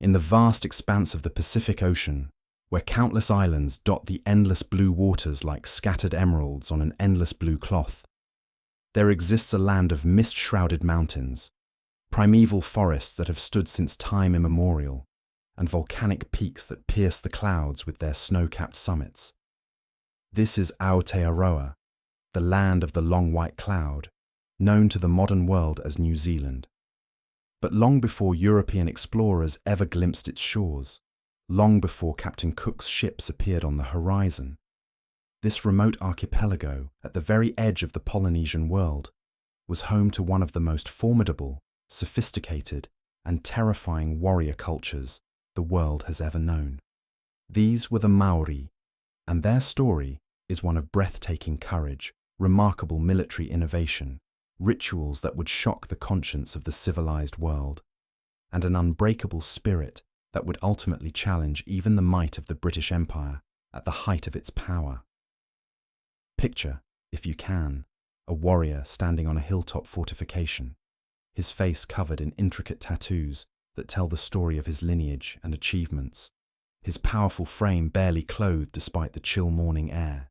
In the vast expanse of the Pacific Ocean, where countless islands dot the endless blue waters like scattered emeralds on an endless blue cloth, there exists a land of mist-shrouded mountains, primeval forests that have stood since time immemorial, and volcanic peaks that pierce the clouds with their snow-capped summits. This is Aotearoa, the land of the long white cloud, known to the modern world as New Zealand. But long before European explorers ever glimpsed its shores, long before Captain Cook's ships appeared on the horizon, this remote archipelago at the very edge of the Polynesian world was home to one of the most formidable, sophisticated, and terrifying warrior cultures the world has ever known. These were the Maori, and their story is one of breathtaking courage, remarkable military innovation, rituals that would shock the conscience of the civilized world, and an unbreakable spirit that would ultimately challenge even the might of the British Empire at the height of its power. Picture, if you can, a warrior standing on a hilltop fortification, his face covered in intricate tattoos that tell the story of his lineage and achievements, his powerful frame barely clothed despite the chill morning air,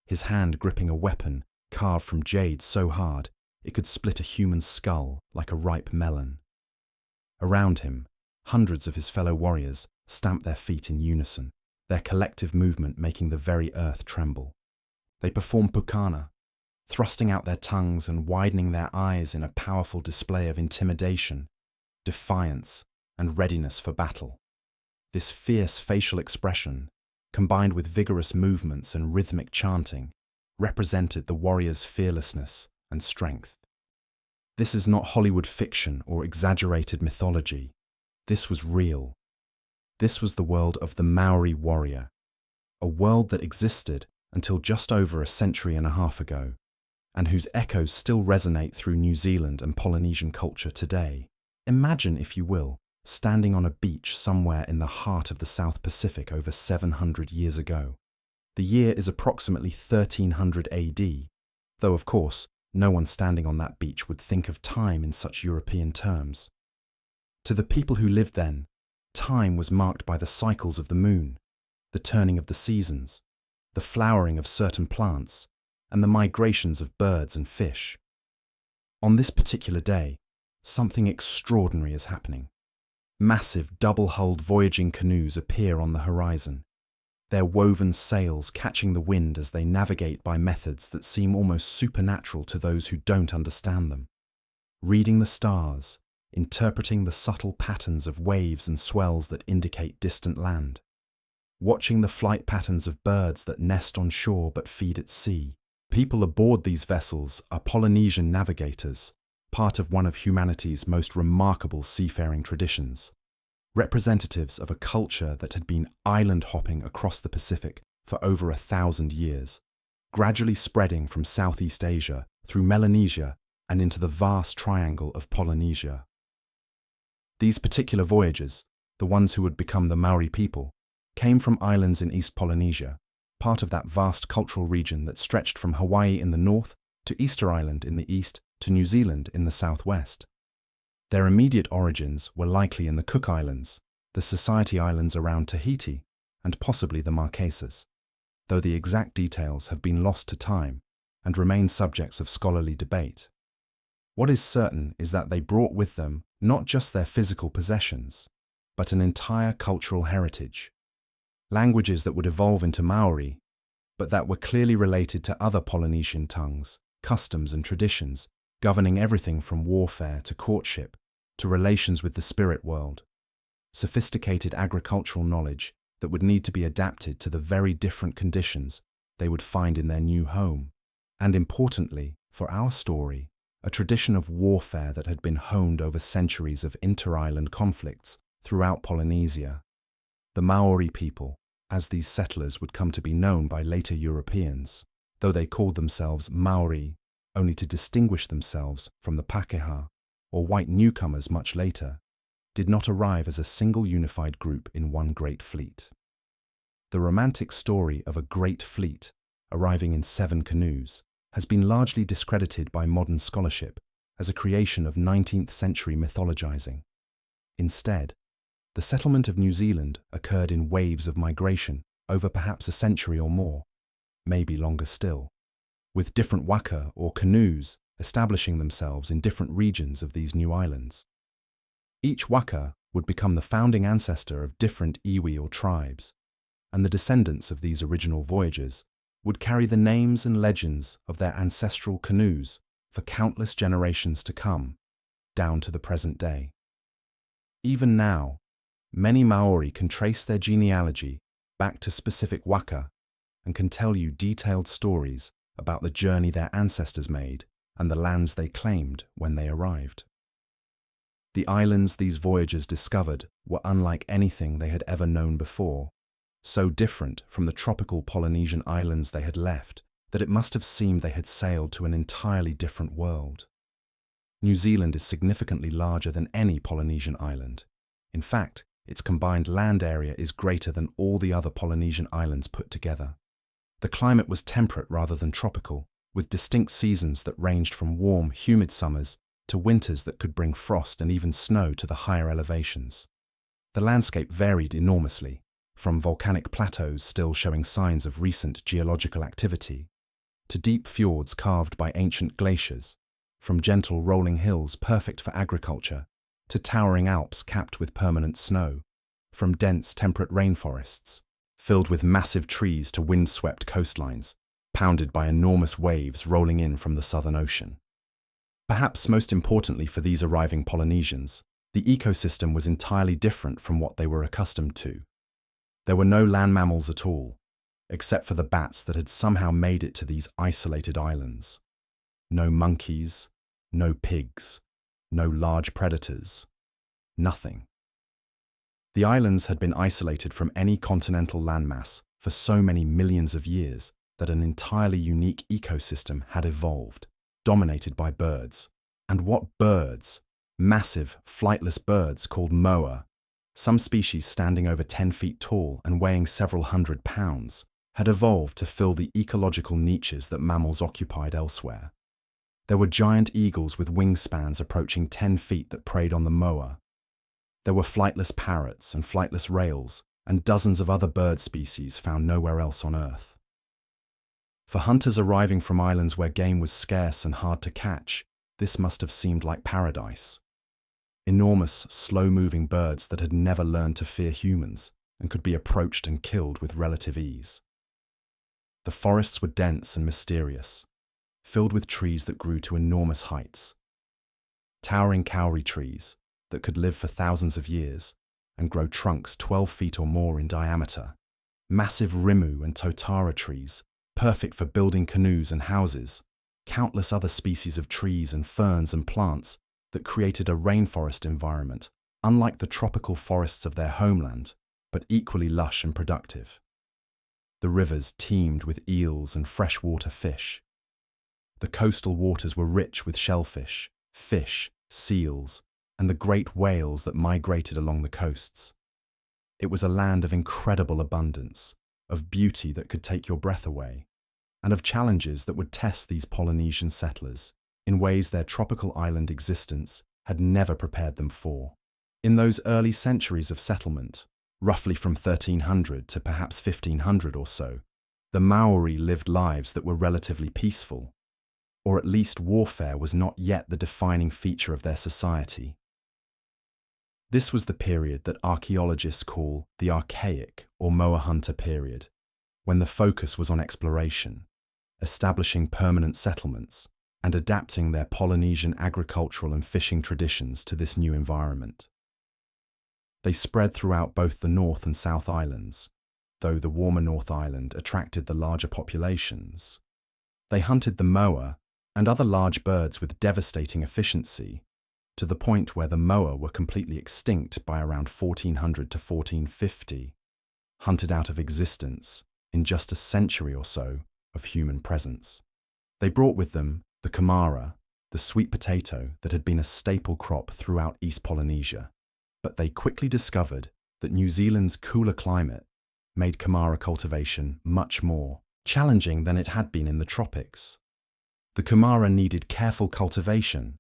his hand gripping a weapon carved from jade so hard it could split a human skull like a ripe melon. Around him, hundreds of his fellow warriors stamp their feet in unison, their collective movement making the very earth tremble. They perform pukana, thrusting out their tongues and widening their eyes in a powerful display of intimidation, defiance, and readiness for battle. This fierce facial expression, combined with vigorous movements and rhythmic chanting, represented the warrior's fearlessness and strength. This is not Hollywood fiction or exaggerated mythology. This was real. This was the world of the Maori warrior, a world that existed until just over a century and a half ago, and whose echoes still resonate through New Zealand and Polynesian culture today. Imagine, if you will, standing on a beach somewhere in the heart of the South Pacific over 700 years ago. The year is approximately 1300 AD, though of course, no one standing on that beach would think of time in such European terms. To the people who lived then, time was marked by the cycles of the moon, the turning of the seasons, the flowering of certain plants, and the migrations of birds and fish. On this particular day, something extraordinary is happening. Massive double-hulled voyaging canoes appear on the horizon, their woven sails catching the wind as they navigate by methods that seem almost supernatural to those who don't understand them. Reading the stars, interpreting the subtle patterns of waves and swells that indicate distant land, watching the flight patterns of birds that nest on shore but feed at sea. People aboard these vessels are Polynesian navigators, part of one of humanity's most remarkable seafaring traditions, representatives of a culture that had been island-hopping across the Pacific for over 1,000 years, gradually spreading from Southeast Asia through Melanesia and into the vast triangle of Polynesia. These particular voyagers, the ones who would become the Maori people, came from islands in East Polynesia, part of that vast cultural region that stretched from Hawaii in the north to Easter Island in the east to New Zealand in the southwest. Their immediate origins were likely in the Cook Islands, the Society Islands around Tahiti, and possibly the Marquesas, though the exact details have been lost to time and remain subjects of scholarly debate. What is certain is that they brought with them not just their physical possessions, but an entire cultural heritage. Languages that would evolve into Maori, but that were clearly related to other Polynesian tongues, customs and traditions, governing everything from warfare to courtship to relations with the spirit world. Sophisticated agricultural knowledge that would need to be adapted to the very different conditions they would find in their new home. And importantly, for our story, a tradition of warfare that had been honed over centuries of inter-island conflicts throughout Polynesia. The Maori people, as these settlers would come to be known by later Europeans, though they called themselves Maori only to distinguish themselves from the Pākehā, or white newcomers much later, did not arrive as a single unified group in one great fleet. The romantic story of a great fleet arriving in 7 canoes has been largely discredited by modern scholarship as a creation of 19th century mythologizing. Instead, The settlement of New Zealand occurred in waves of migration over perhaps a century or more, maybe longer still, with different waka or canoes establishing themselves in different regions of these new islands. Each waka would become the founding ancestor of different iwi or tribes, and the descendants of these original voyagers would carry the names and legends of their ancestral canoes for countless generations to come, down to the present day. Even now, many Maori can trace their genealogy back to specific waka and can tell you detailed stories about the journey their ancestors made and the lands they claimed when they arrived. The islands these voyagers discovered were unlike anything they had ever known before, so different from the tropical Polynesian islands they had left that it must have seemed they had sailed to an entirely different world. New Zealand is significantly larger than any Polynesian island. In fact, its combined land area is greater than all the other Polynesian islands put together. The climate was temperate rather than tropical, with distinct seasons that ranged from warm, humid summers to winters that could bring frost and even snow to the higher elevations. The landscape varied enormously, from volcanic plateaus still showing signs of recent geological activity, to deep fjords carved by ancient glaciers, from gentle rolling hills perfect for agriculture, to towering Alps capped with permanent snow, from dense temperate rainforests, filled with massive trees to wind-swept coastlines, pounded by enormous waves rolling in from the Southern Ocean. Perhaps most importantly for these arriving Polynesians, the ecosystem was entirely different from what they were accustomed to. There were no land mammals at all, except for the bats that had somehow made it to these isolated islands. No monkeys, no pigs, no large predators, nothing. The islands had been isolated from any continental landmass for so many millions of years that an entirely unique ecosystem had evolved, dominated by birds. And what birds! Massive, flightless birds called moa, some species standing over 10 feet tall and weighing several hundred pounds, had evolved to fill the ecological niches that mammals occupied elsewhere. There were giant eagles with wingspans approaching 10 feet that preyed on the moa. There were flightless parrots and flightless rails and dozens of other bird species found nowhere else on Earth. For hunters arriving from islands where game was scarce and hard to catch, this must have seemed like paradise. Enormous, slow-moving birds that had never learned to fear humans and could be approached and killed with relative ease. The forests were dense and mysterious, filled with trees that grew to enormous heights. Towering kauri trees that could live for thousands of years and grow trunks 12 feet or more in diameter. Massive rimu and totara trees, perfect for building canoes and houses. Countless other species of trees and ferns and plants that created a rainforest environment, unlike the tropical forests of their homeland, but equally lush and productive. The rivers teemed with eels and freshwater fish. The coastal waters were rich with shellfish, fish, seals, and the great whales that migrated along the coasts. It was a land of incredible abundance, of beauty that could take your breath away, and of challenges that would test these Polynesian settlers in ways their tropical island existence had never prepared them for. In those early centuries of settlement, roughly from 1300 to perhaps 1500 or so, the Maori lived lives that were relatively peaceful, or at least warfare was not yet the defining feature of their society. This was the period that archaeologists call the Archaic or Moa Hunter period, when the focus was on exploration, establishing permanent settlements, and adapting their Polynesian agricultural and fishing traditions to this new environment. They spread throughout both the North and South Islands, though the warmer North Island attracted the larger populations. They hunted the moa and other large birds with devastating efficiency, to the point where the moa were completely extinct by around 1400 to 1450, hunted out of existence in just a century or so of human presence. They brought with them the kamara, the sweet potato that had been a staple crop throughout East Polynesia, but they quickly discovered that New Zealand's cooler climate made kamara cultivation much more challenging than it had been in the tropics. The kamara needed careful cultivation,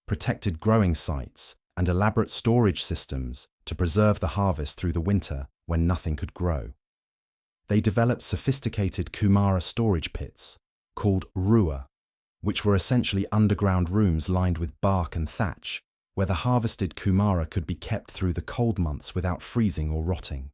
protected growing sites, and elaborate storage systems to preserve the harvest through the winter when nothing could grow. They developed sophisticated kumara storage pits, called rua, which were essentially underground rooms lined with bark and thatch, where the harvested kumara could be kept through the cold months without freezing or rotting.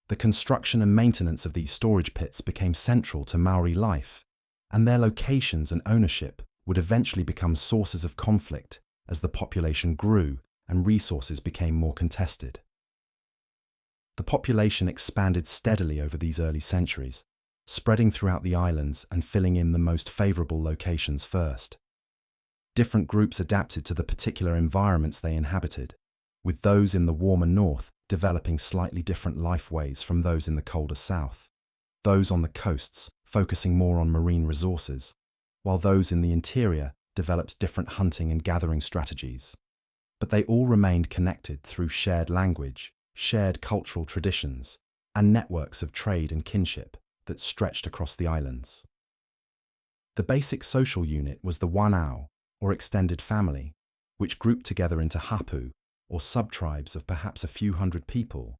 The construction and maintenance of these storage pits became central to Maori life, and their locations and ownership would eventually become sources of conflict as the population grew and resources became more contested. The population expanded steadily over these early centuries, spreading throughout the islands and filling in the most favourable locations first. Different groups adapted to the particular environments they inhabited, with those in the warmer north developing slightly different life ways from those in the colder south, those on the coasts focusing more on marine resources, while those in the interior developed different hunting and gathering strategies. But they all remained connected through shared language, shared cultural traditions, and networks of trade and kinship that stretched across the islands. The basic social unit was the wanao, or extended family, which grouped together into hapu, or sub-tribes of perhaps a few hundred people,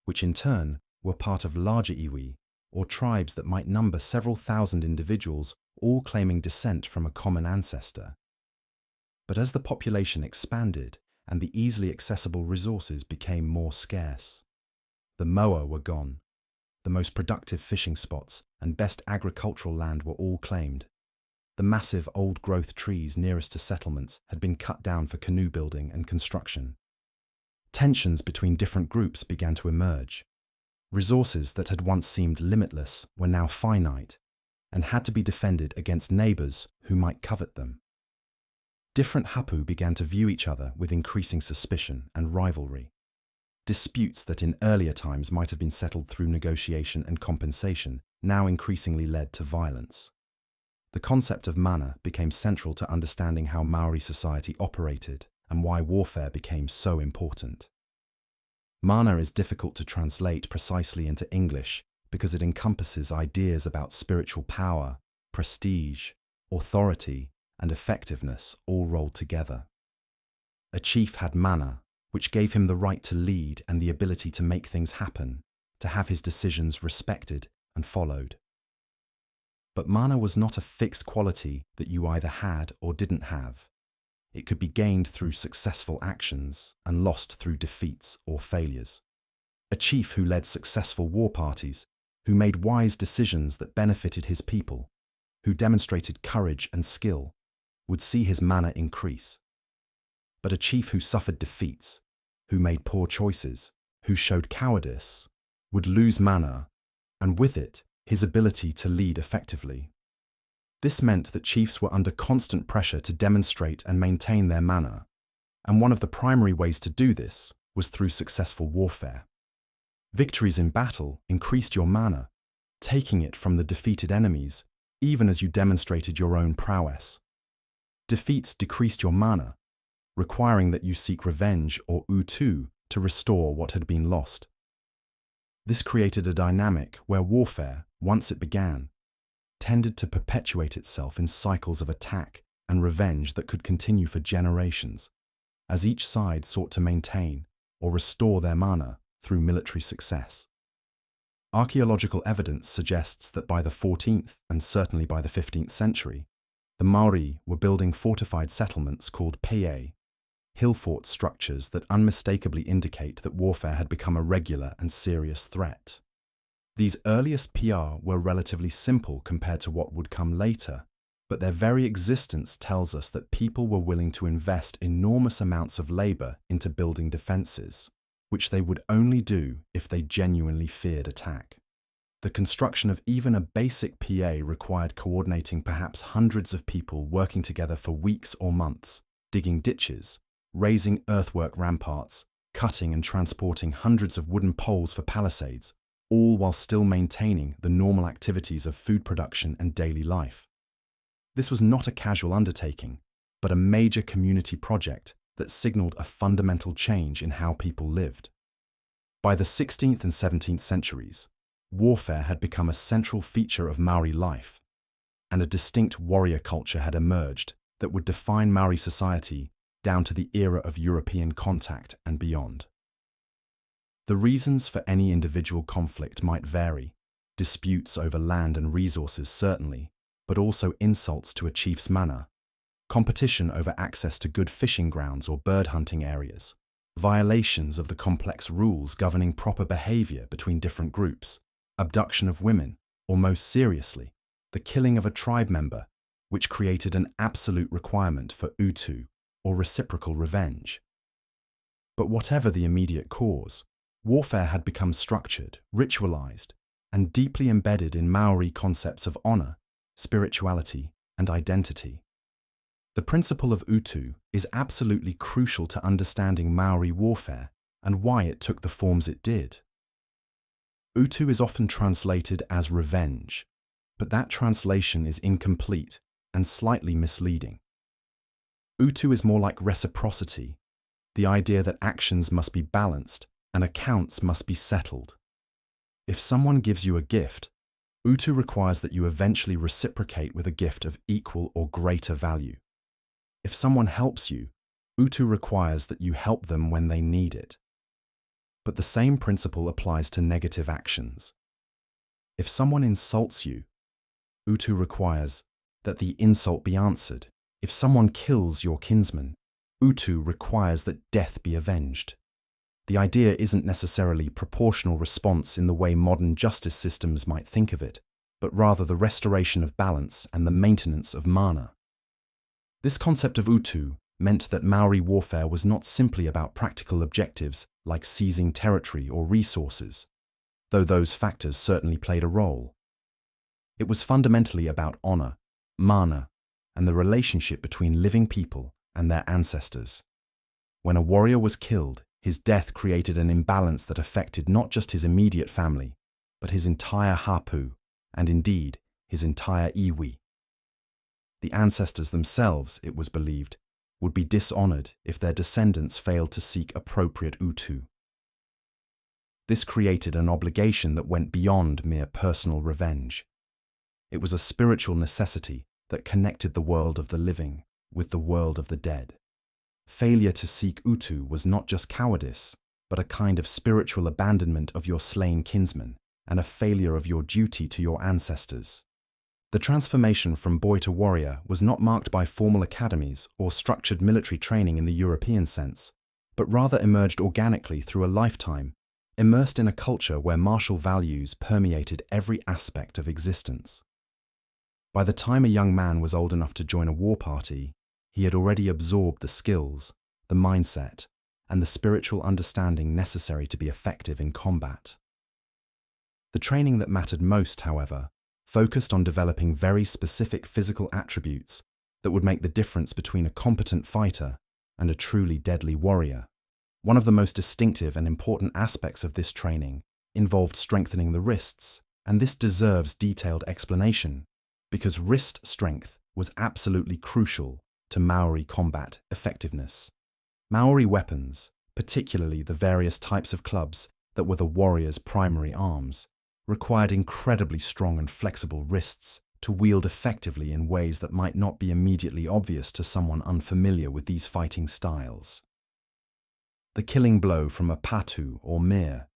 which in turn were part of larger iwi, or tribes that might number several thousand individuals, all claiming descent from a common ancestor. But as the population expanded and the easily accessible resources became more scarce, the moa were gone. The most productive fishing spots and best agricultural land were all claimed. The massive old-growth trees nearest to settlements had been cut down for canoe building and construction. Tensions between different groups began to emerge. Resources that had once seemed limitless were now finite and had to be defended against neighbours who might covet them. Different hapu began to view each other with increasing suspicion and rivalry. Disputes that in earlier times might have been settled through negotiation and compensation now increasingly led to violence. The concept of mana became central to understanding how Maori society operated and why warfare became so important. Mana is difficult to translate precisely into English because it encompasses ideas about spiritual power, prestige, authority, and effectiveness all rolled together. A chief had mana, which gave him the right to lead and the ability to make things happen, to have his decisions respected and followed. But mana was not a fixed quality that you either had or didn't have. It could be gained through successful actions and lost through defeats or failures. A chief who led successful war parties, who made wise decisions that benefited his people, who demonstrated courage and skill, would see his mana increase. But a chief who suffered defeats, who made poor choices, who showed cowardice, would lose mana, and with it, his ability to lead effectively. This meant that chiefs were under constant pressure to demonstrate and maintain their mana, and one of the primary ways to do this was through successful warfare. Victories in battle increased your mana, taking it from the defeated enemies, even as you demonstrated your own prowess. Defeats decreased your mana, requiring that you seek revenge or utu to restore what had been lost. This created a dynamic where warfare, once it began, tended to perpetuate itself in cycles of attack and revenge that could continue for generations, as each side sought to maintain or restore their mana through military success. Archaeological evidence suggests that by the 14th and certainly by the 15th century, the Maori were building fortified settlements called pie, hill fort structures that unmistakably indicate that warfare had become a regular and serious threat. These earliest PR were relatively simple compared to what would come later, but their very existence tells us that people were willing to invest enormous amounts of labour into building defences, which they would only do if they genuinely feared attack. The construction of even a basic PA required coordinating perhaps hundreds of people working together for weeks or months, digging ditches, raising earthwork ramparts, cutting and transporting hundreds of wooden poles for palisades, all while still maintaining the normal activities of food production and daily life. This was not a casual undertaking, but a major community project that signalled a fundamental change in how people lived. By the 16th and 17th centuries, warfare had become a central feature of Maori life, and a distinct warrior culture had emerged that would define Maori society down to the era of European contact and beyond. The reasons for any individual conflict might vary, disputes over land and resources certainly, but also insults to a chief's mana, competition over access to good fishing grounds or bird hunting areas, violations of the complex rules governing proper behavior between different groups, abduction of women, or most seriously, the killing of a tribe member, which created an absolute requirement for utu, or reciprocal revenge. But whatever the immediate cause, warfare had become structured, ritualized, and deeply embedded in Maori concepts of honor, spirituality, and identity. The principle of utu is absolutely crucial to understanding Maori warfare and why it took the forms it did. Utu is often translated as revenge, but that translation is incomplete and slightly misleading. Utu is more like reciprocity, the idea that actions must be balanced and accounts must be settled. If someone gives you a gift, utu requires that you eventually reciprocate with a gift of equal or greater value. If someone helps you, utu requires that you help them when they need it. But the same principle applies to negative actions. If someone insults you, utu requires that the insult be answered. If someone kills your kinsman, utu requires that death be avenged. The idea isn't necessarily proportional response in the way modern justice systems might think of it, but rather the restoration of balance and the maintenance of mana. This concept of utu meant that Maori warfare was not simply about practical objectives like seizing territory or resources, though those factors certainly played a role. It was fundamentally about honor, mana, and the relationship between living people and their ancestors. When a warrior was killed, his death created an imbalance that affected not just his immediate family, but his entire hapu, and indeed, his entire iwi. The ancestors themselves, it was believed, would be dishonored if their descendants failed to seek appropriate utu. This created an obligation that went beyond mere personal revenge. It was a spiritual necessity that connected the world of the living with the world of the dead. Failure to seek utu was not just cowardice, but a kind of spiritual abandonment of your slain kinsman and a failure of your duty to your ancestors. The transformation from boy to warrior was not marked by formal academies or structured military training in the European sense, but rather emerged organically through a lifetime, immersed in a culture where martial values permeated every aspect of existence. By the time a young man was old enough to join a war party, he had already absorbed the skills, the mindset, and the spiritual understanding necessary to be effective in combat. The training that mattered most, however, focused on developing very specific physical attributes that would make the difference between a competent fighter and a truly deadly warrior. One of the most distinctive and important aspects of this training involved strengthening the wrists, and this deserves detailed explanation, because wrist strength was absolutely crucial to Maori combat effectiveness. Maori weapons, particularly the various types of clubs that were the warrior's primary arms, required incredibly strong and flexible wrists to wield effectively in ways that might not be immediately obvious to someone unfamiliar with these fighting styles. The killing blow from a patu or mere,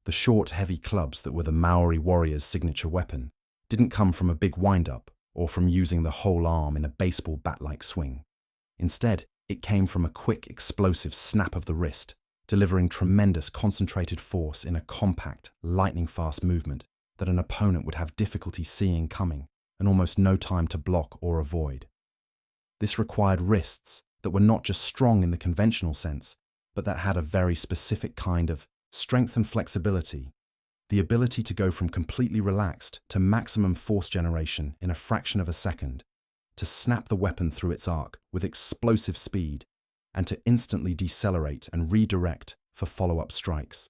the short, heavy clubs that were the Maori warrior's signature weapon, didn't come from a big wind-up or from using the whole arm in a baseball bat-like swing. Instead, it came from a quick, explosive snap of the wrist, delivering tremendous concentrated force in a compact, lightning-fast movement that an opponent would have difficulty seeing coming and almost no time to block or avoid. This required wrists that were not just strong in the conventional sense, but that had a very specific kind of strength and flexibility, the ability to go from completely relaxed to maximum force generation in a fraction of a second, to snap the weapon through its arc with explosive speed, and to instantly decelerate and redirect for follow-up strikes.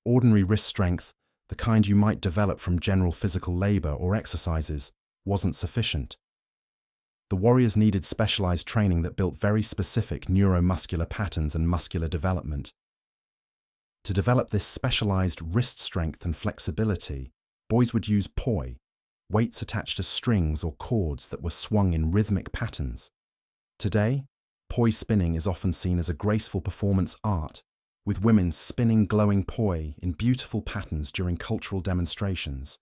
Ordinary wrist strength, the kind you might develop from general physical labor or exercises, wasn't sufficient. The warriors needed specialized training that built very specific neuromuscular patterns and muscular development. To develop this specialized wrist strength and flexibility, boys would use poi, weights attached to strings or cords that were swung in rhythmic patterns. Today, poi spinning is often seen as a graceful performance art, with women spinning glowing poi in beautiful patterns during cultural demonstrations.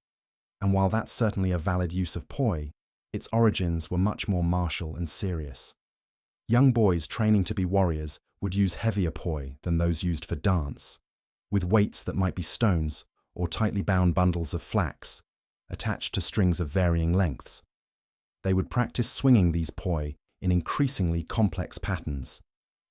And while that's certainly a valid use of poi, its origins were much more martial and serious. Young boys training to be warriors would use heavier poi than those used for dance, with weights that might be stones or tightly bound bundles of flax, attached to strings of varying lengths. They would practice swinging these poi in increasingly complex patterns,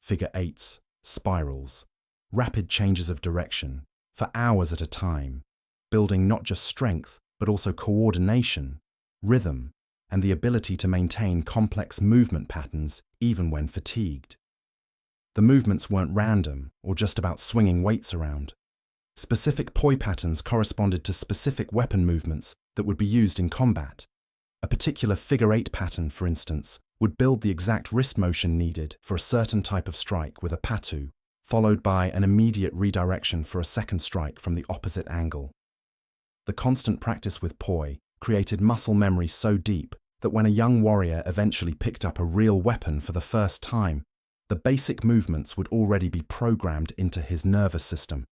figure eights, spirals, rapid changes of direction, for hours at a time, building not just strength but also coordination, rhythm, and the ability to maintain complex movement patterns even when fatigued. The movements weren't random or just about swinging weights around. Specific poi patterns corresponded to specific weapon movements that would be used in combat. A particular figure-eight pattern, for instance, would build the exact wrist motion needed for a certain type of strike with a patu, followed by an immediate redirection for a second strike from the opposite angle. The constant practice with poi created muscle memory so deep that when a young warrior eventually picked up a real weapon for the first time, the basic movements would already be programmed into his nervous system.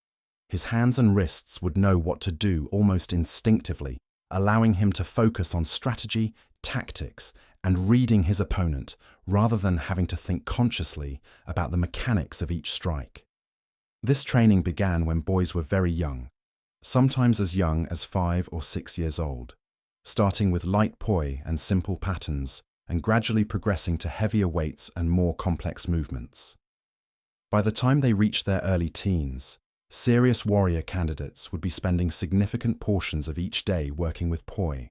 His hands and wrists would know what to do almost instinctively, allowing him to focus on strategy, tactics, and reading his opponent rather than having to think consciously about the mechanics of each strike. This training began when boys were very young, sometimes as young as 5 or 6 years old, starting with light poi and simple patterns and gradually progressing to heavier weights and more complex movements. By the time they reached their early teens, serious warrior candidates would be spending significant portions of each day working with poi,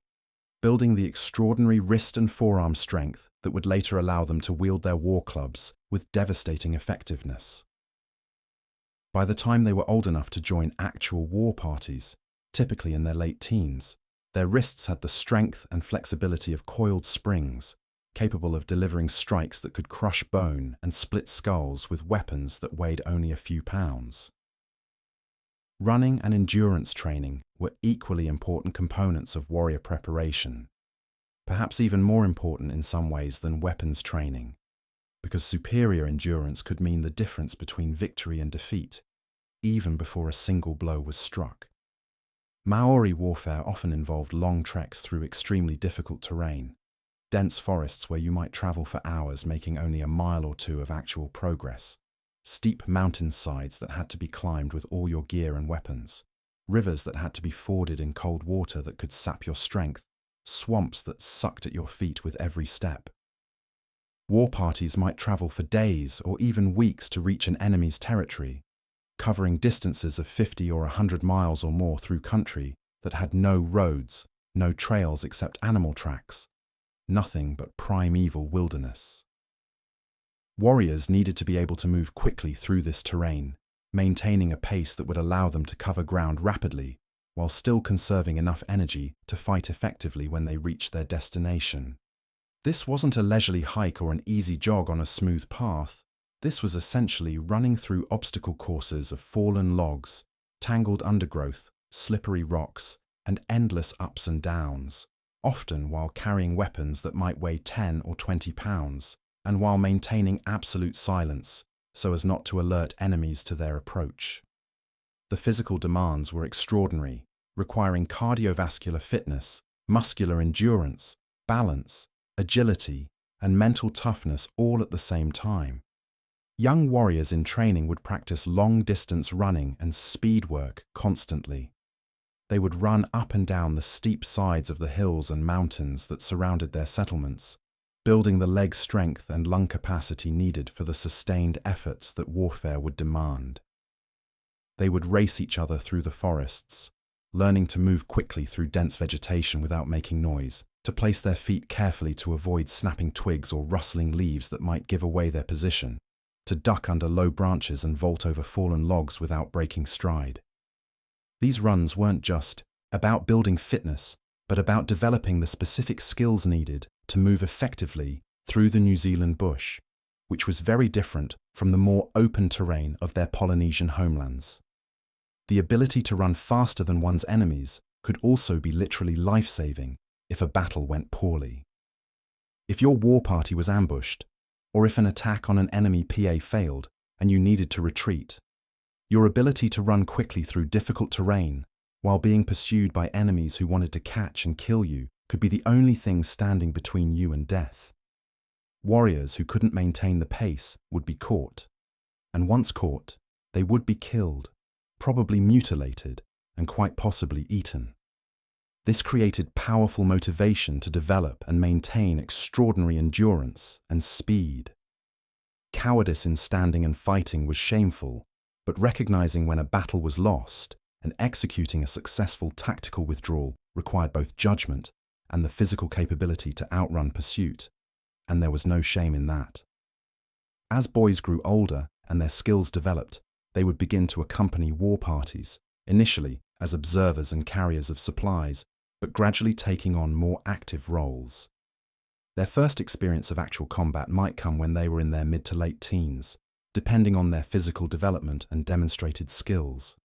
building the extraordinary wrist and forearm strength that would later allow them to wield their war clubs with devastating effectiveness. By the time they were old enough to join actual war parties, typically in their late teens, their wrists had the strength and flexibility of coiled springs, capable of delivering strikes that could crush bone and split skulls with weapons that weighed only a few pounds. Running and endurance training were equally important components of warrior preparation, perhaps even more important in some ways than weapons training, because superior endurance could mean the difference between victory and defeat, even before a single blow was struck. Maori warfare often involved long treks through extremely difficult terrain, dense forests where you might travel for hours making only a mile or two of actual progress, steep mountainsides that had to be climbed with all your gear and weapons, rivers that had to be forded in cold water that could sap your strength, swamps that sucked at your feet with every step. War parties might travel for days or even weeks to reach an enemy's territory, covering distances of 50 or 100 miles or more through country that had no roads, no trails except animal tracks, nothing but primeval wilderness. Warriors needed to be able to move quickly through this terrain, maintaining a pace that would allow them to cover ground rapidly, while still conserving enough energy to fight effectively when they reached their destination. This wasn't a leisurely hike or an easy jog on a smooth path. This was essentially running through obstacle courses of fallen logs, tangled undergrowth, slippery rocks, and endless ups and downs, often while carrying weapons that might weigh 10 or 20 pounds, and while maintaining absolute silence so as not to alert enemies to their approach. The physical demands were extraordinary, requiring cardiovascular fitness, muscular endurance, balance, agility, and mental toughness all at the same time. Young warriors in training would practice long-distance running and speed work constantly. They would run up and down the steep sides of the hills and mountains that surrounded their settlements, building the leg strength and lung capacity needed for the sustained efforts that warfare would demand. They would race each other through the forests, learning to move quickly through dense vegetation without making noise, to place their feet carefully to avoid snapping twigs or rustling leaves that might give away their position, to duck under low branches and vault over fallen logs without breaking stride. These runs weren't just about building fitness, but about developing the specific skills needed to move effectively through the New Zealand bush, which was very different from the more open terrain of their Polynesian homelands. The ability to run faster than one's enemies could also be literally life-saving if a battle went poorly. If your war party was ambushed, or if an attack on an enemy PA failed and you needed to retreat, Your ability to run quickly through difficult terrain while being pursued by enemies who wanted to catch and kill you could be the only thing standing between you and death. Warriors who couldn't maintain the pace would be caught, and once caught, they would be killed, probably mutilated, and quite possibly eaten. This created powerful motivation to develop and maintain extraordinary endurance and speed. Cowardice in standing and fighting was shameful, but recognizing when a battle was lost and executing a successful tactical withdrawal required both judgment and the physical capability to outrun pursuit, and there was no shame in that. As boys grew older and their skills developed, they would begin to accompany war parties, initially as observers and carriers of supplies, but gradually taking on more active roles. Their first experience of actual combat might come when they were in their mid to late teens, depending on their physical development and demonstrated skills.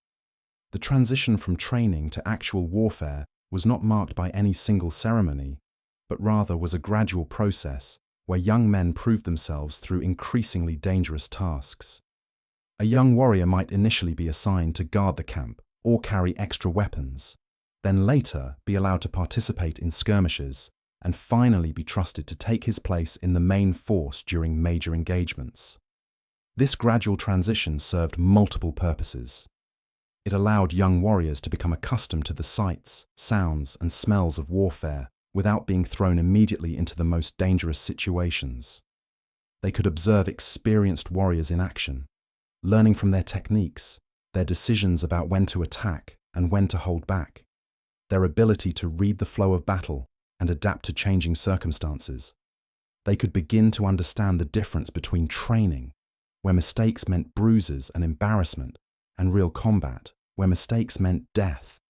The transition from training to actual warfare was not marked by any single ceremony, but rather was a gradual process where young men proved themselves through increasingly dangerous tasks. A young warrior might initially be assigned to guard the camp or carry extra weapons, then later be allowed to participate in skirmishes, and finally be trusted to take his place in the main force during major engagements. This gradual transition served multiple purposes. It allowed young warriors to become accustomed to the sights, sounds, and smells of warfare without being thrown immediately into the most dangerous situations. They could observe experienced warriors in action, learning from their techniques, their decisions about when to attack and when to hold back, their ability to read the flow of battle and adapt to changing circumstances. They could begin to understand the difference between training, where mistakes meant bruises and embarrassment, and real combat, where mistakes meant death,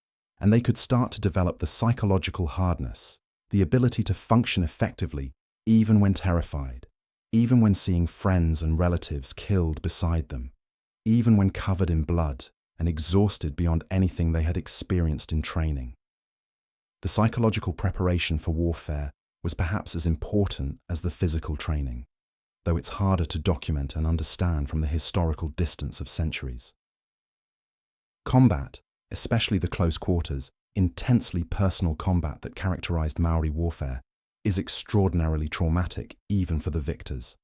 and they could start to develop the psychological hardness, the ability to function effectively even when terrified, even when seeing friends and relatives killed beside them, even when covered in blood and exhausted beyond anything they had experienced in training. The psychological preparation for warfare was perhaps as important as the physical training, though it's harder to document and understand from the historical distance of centuries. Combat, especially the close quarters, intensely personal combat that characterized Maori warfare, is extraordinarily traumatic even for the victors.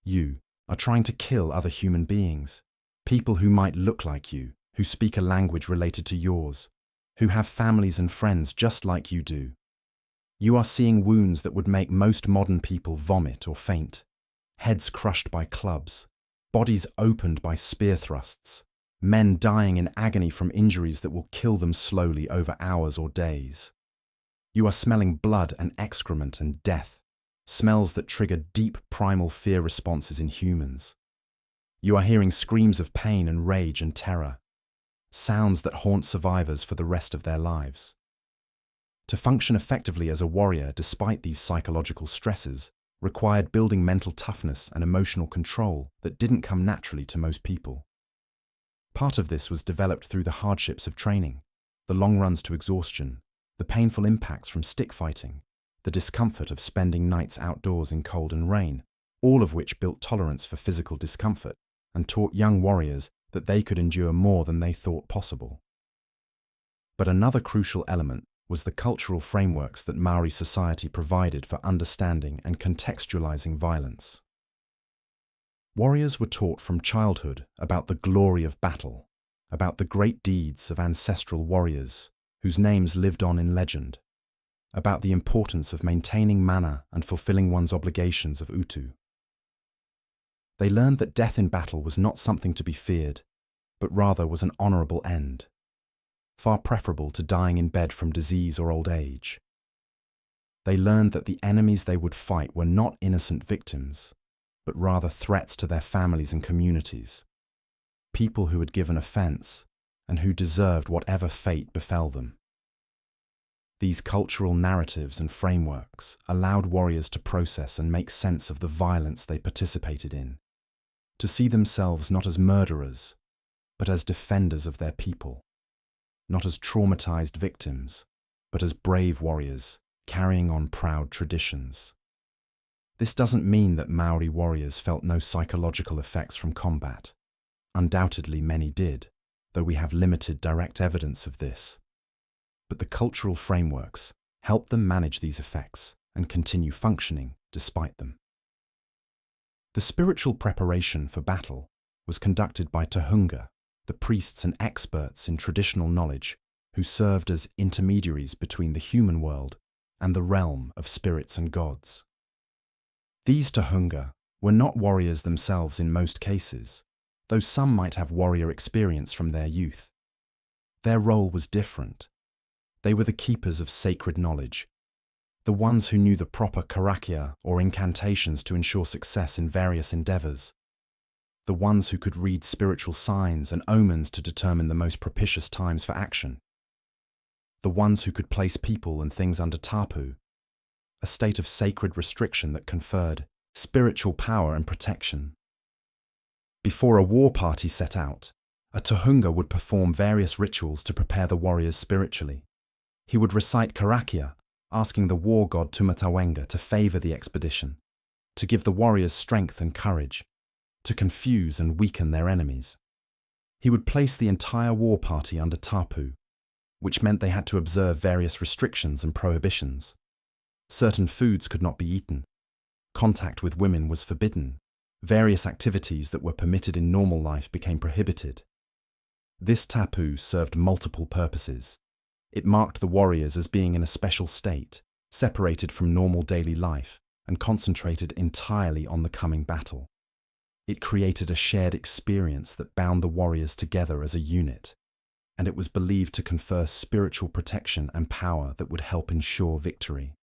You are trying to kill other human beings, people who might look like you, who speak a language related to yours, who have families and friends just like you do. You are seeing wounds that would make most modern people vomit or faint, heads crushed by clubs, bodies opened by spear thrusts, men dying in agony from injuries that will kill them slowly over hours or days. You are smelling blood and excrement and death, smells that trigger deep primal fear responses in humans. You are hearing screams of pain and rage and terror, sounds that haunt survivors for the rest of their lives. To function effectively as a warrior despite these psychological stresses required building mental toughness and emotional control that didn't come naturally to most people. Part of this was developed through the hardships of training, the long runs to exhaustion, the painful impacts from stick fighting, the discomfort of spending nights outdoors in cold and rain, all of which built tolerance for physical discomfort and taught young warriors that they could endure more than they thought possible. But another crucial element was the cultural frameworks that Maori society provided for understanding and contextualizing violence. Warriors were taught from childhood about the glory of battle, about the great deeds of ancestral warriors whose names lived on in legend, about the importance of maintaining mana and fulfilling one's obligations of utu. They learned that death in battle was not something to be feared, but rather was an honorable end, far preferable to dying in bed from disease or old age. They learned that the enemies they would fight were not innocent victims, but rather threats to their families and communities, people who had given offense and who deserved whatever fate befell them. These cultural narratives and frameworks allowed warriors to process and make sense of the violence they participated in, to see themselves not as murderers, but as defenders of their people, not as traumatized victims, but as brave warriors carrying on proud traditions. This doesn't mean that Maori warriors felt no psychological effects from combat. undoubtedly many did, though we have limited direct evidence of this. But the cultural frameworks helped them manage these effects and continue functioning despite them. The spiritual preparation for battle was conducted by tahunga, the priests and experts in traditional knowledge who served as intermediaries between the human world and the realm of spirits and gods. These tahunga were not warriors themselves in most cases, though some might have warrior experience from their youth. Their role was different. They were the keepers of sacred knowledge, the ones who knew the proper karakia or incantations to ensure success in various endeavors, the ones who could read spiritual signs and omens to determine the most propitious times for action, the ones who could place people and things under tapu, a state of sacred restriction that conferred spiritual power and protection. Before a war party set out, a tahunga would perform various rituals to prepare the warriors spiritually. He would recite karakia, asking the war god Tumatawenga to favour the expedition, to give the warriors strength and courage, to confuse and weaken their enemies. He would place the entire war party under tapu, which meant they had to observe various restrictions and prohibitions. Certain foods could not be eaten. Contact with women was forbidden. Various activities that were permitted in normal life became prohibited. This tapu served multiple purposes. It marked the warriors as being in a special state, separated from normal daily life, and concentrated entirely on the coming battle. It created a shared experience that bound the warriors together as a unit, and it was believed to confer spiritual protection and power that would help ensure victory.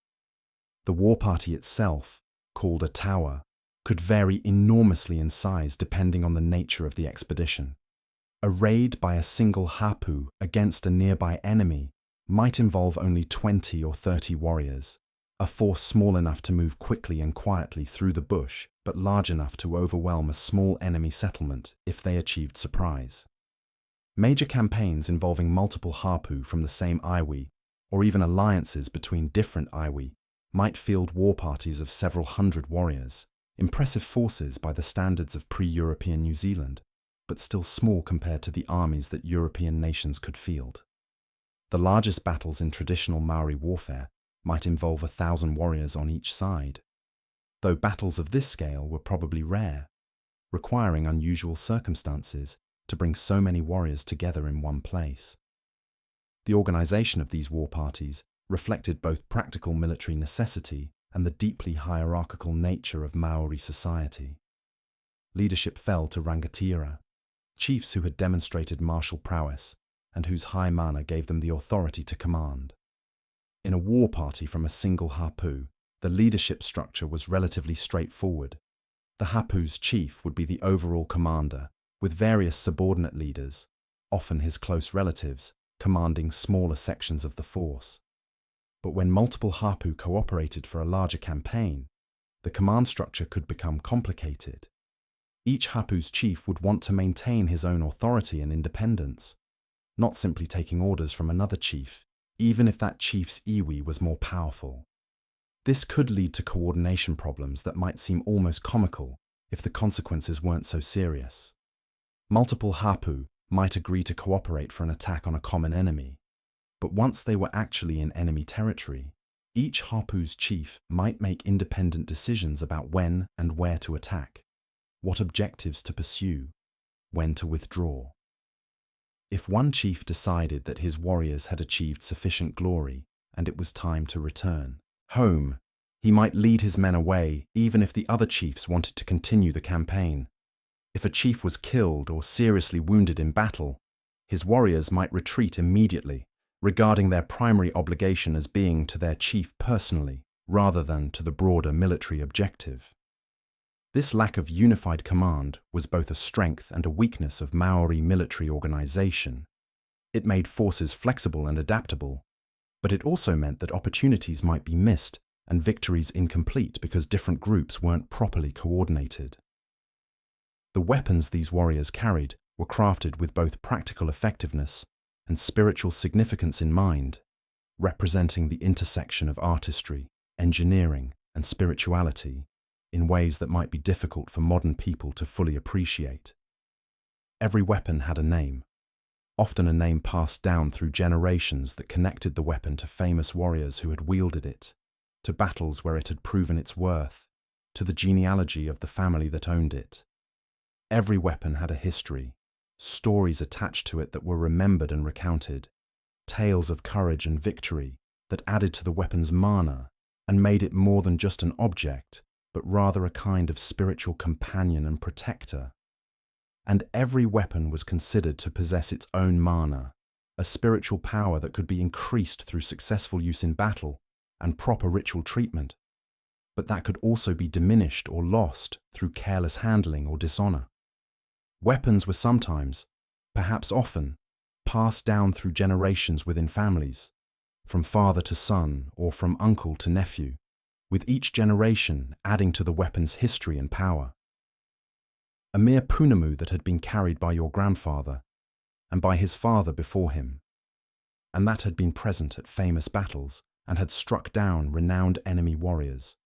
The war party itself, called a taua, could vary enormously in size depending on the nature of the expedition. A raid by a single hapu against a nearby enemy might involve only 20 or 30 warriors, a force small enough to move quickly and quietly through the bush, but large enough to overwhelm a small enemy settlement if they achieved surprise. Major campaigns involving multiple hapu from the same iwi, or even alliances between different iwi, might field war parties of several hundred warriors, impressive forces by the standards of pre-European New Zealand, but still small compared to the armies that European nations could field. The largest battles in traditional Maori warfare might involve 1,000 warriors on each side, though battles of this scale were probably rare, requiring unusual circumstances to bring so many warriors together in one place. The organization of these war parties reflected both practical military necessity and the deeply hierarchical nature of Maori society. Leadership fell to rangatira, chiefs who had demonstrated martial prowess and whose high mana gave them the authority to command. In a war party from a single hapu, the leadership structure was relatively straightforward. The hapu's chief would be the overall commander, with various subordinate leaders, often his close relatives, commanding smaller sections of the force. But when multiple hapu cooperated for a larger campaign, the command structure could become complicated. Each hapu's chief would want to maintain his own authority and independence, not simply taking orders from another chief, even if that chief's iwi was more powerful. This could lead to coordination problems that might seem almost comical if the consequences weren't so serious. Multiple hapu might agree to cooperate for an attack on a common enemy, but once they were actually in enemy territory, each hapu's chief might make independent decisions about when and where to attack, what objectives to pursue, when to withdraw. If one chief decided that his warriors had achieved sufficient glory and it was time to return home, he might lead his men away even if the other chiefs wanted to continue the campaign. If a chief was killed or seriously wounded in battle, his warriors might retreat immediately, regarding their primary obligation as being to their chief personally, rather than to the broader military objective. This lack of unified command was both a strength and a weakness of Maori military organization. It made forces flexible and adaptable, but it also meant that opportunities might be missed and victories incomplete because different groups weren't properly coordinated. The weapons these warriors carried were crafted with both practical effectiveness and spiritual significance in mind, representing the intersection of artistry, engineering, and spirituality in ways that might be difficult for modern people to fully appreciate. Every weapon had a name, often a name passed down through generations that connected the weapon to famous warriors who had wielded it, to battles where it had proven its worth, to the genealogy of the family that owned it. Every weapon had a history, stories attached to it that were remembered and recounted, tales of courage and victory that added to the weapon's mana and made it more than just an object, but rather a kind of spiritual companion and protector. And every weapon was considered to possess its own mana, a spiritual power that could be increased through successful use in battle and proper ritual treatment, but that could also be diminished or lost through careless handling or dishonor. Weapons were sometimes, perhaps often, passed down through generations within families, from father to son or from uncle to nephew, with each generation adding to the weapon's history and power. A mere punamu that had been carried by your grandfather and by his father before him, and that had been present at famous battles and had struck down renowned enemy warriors,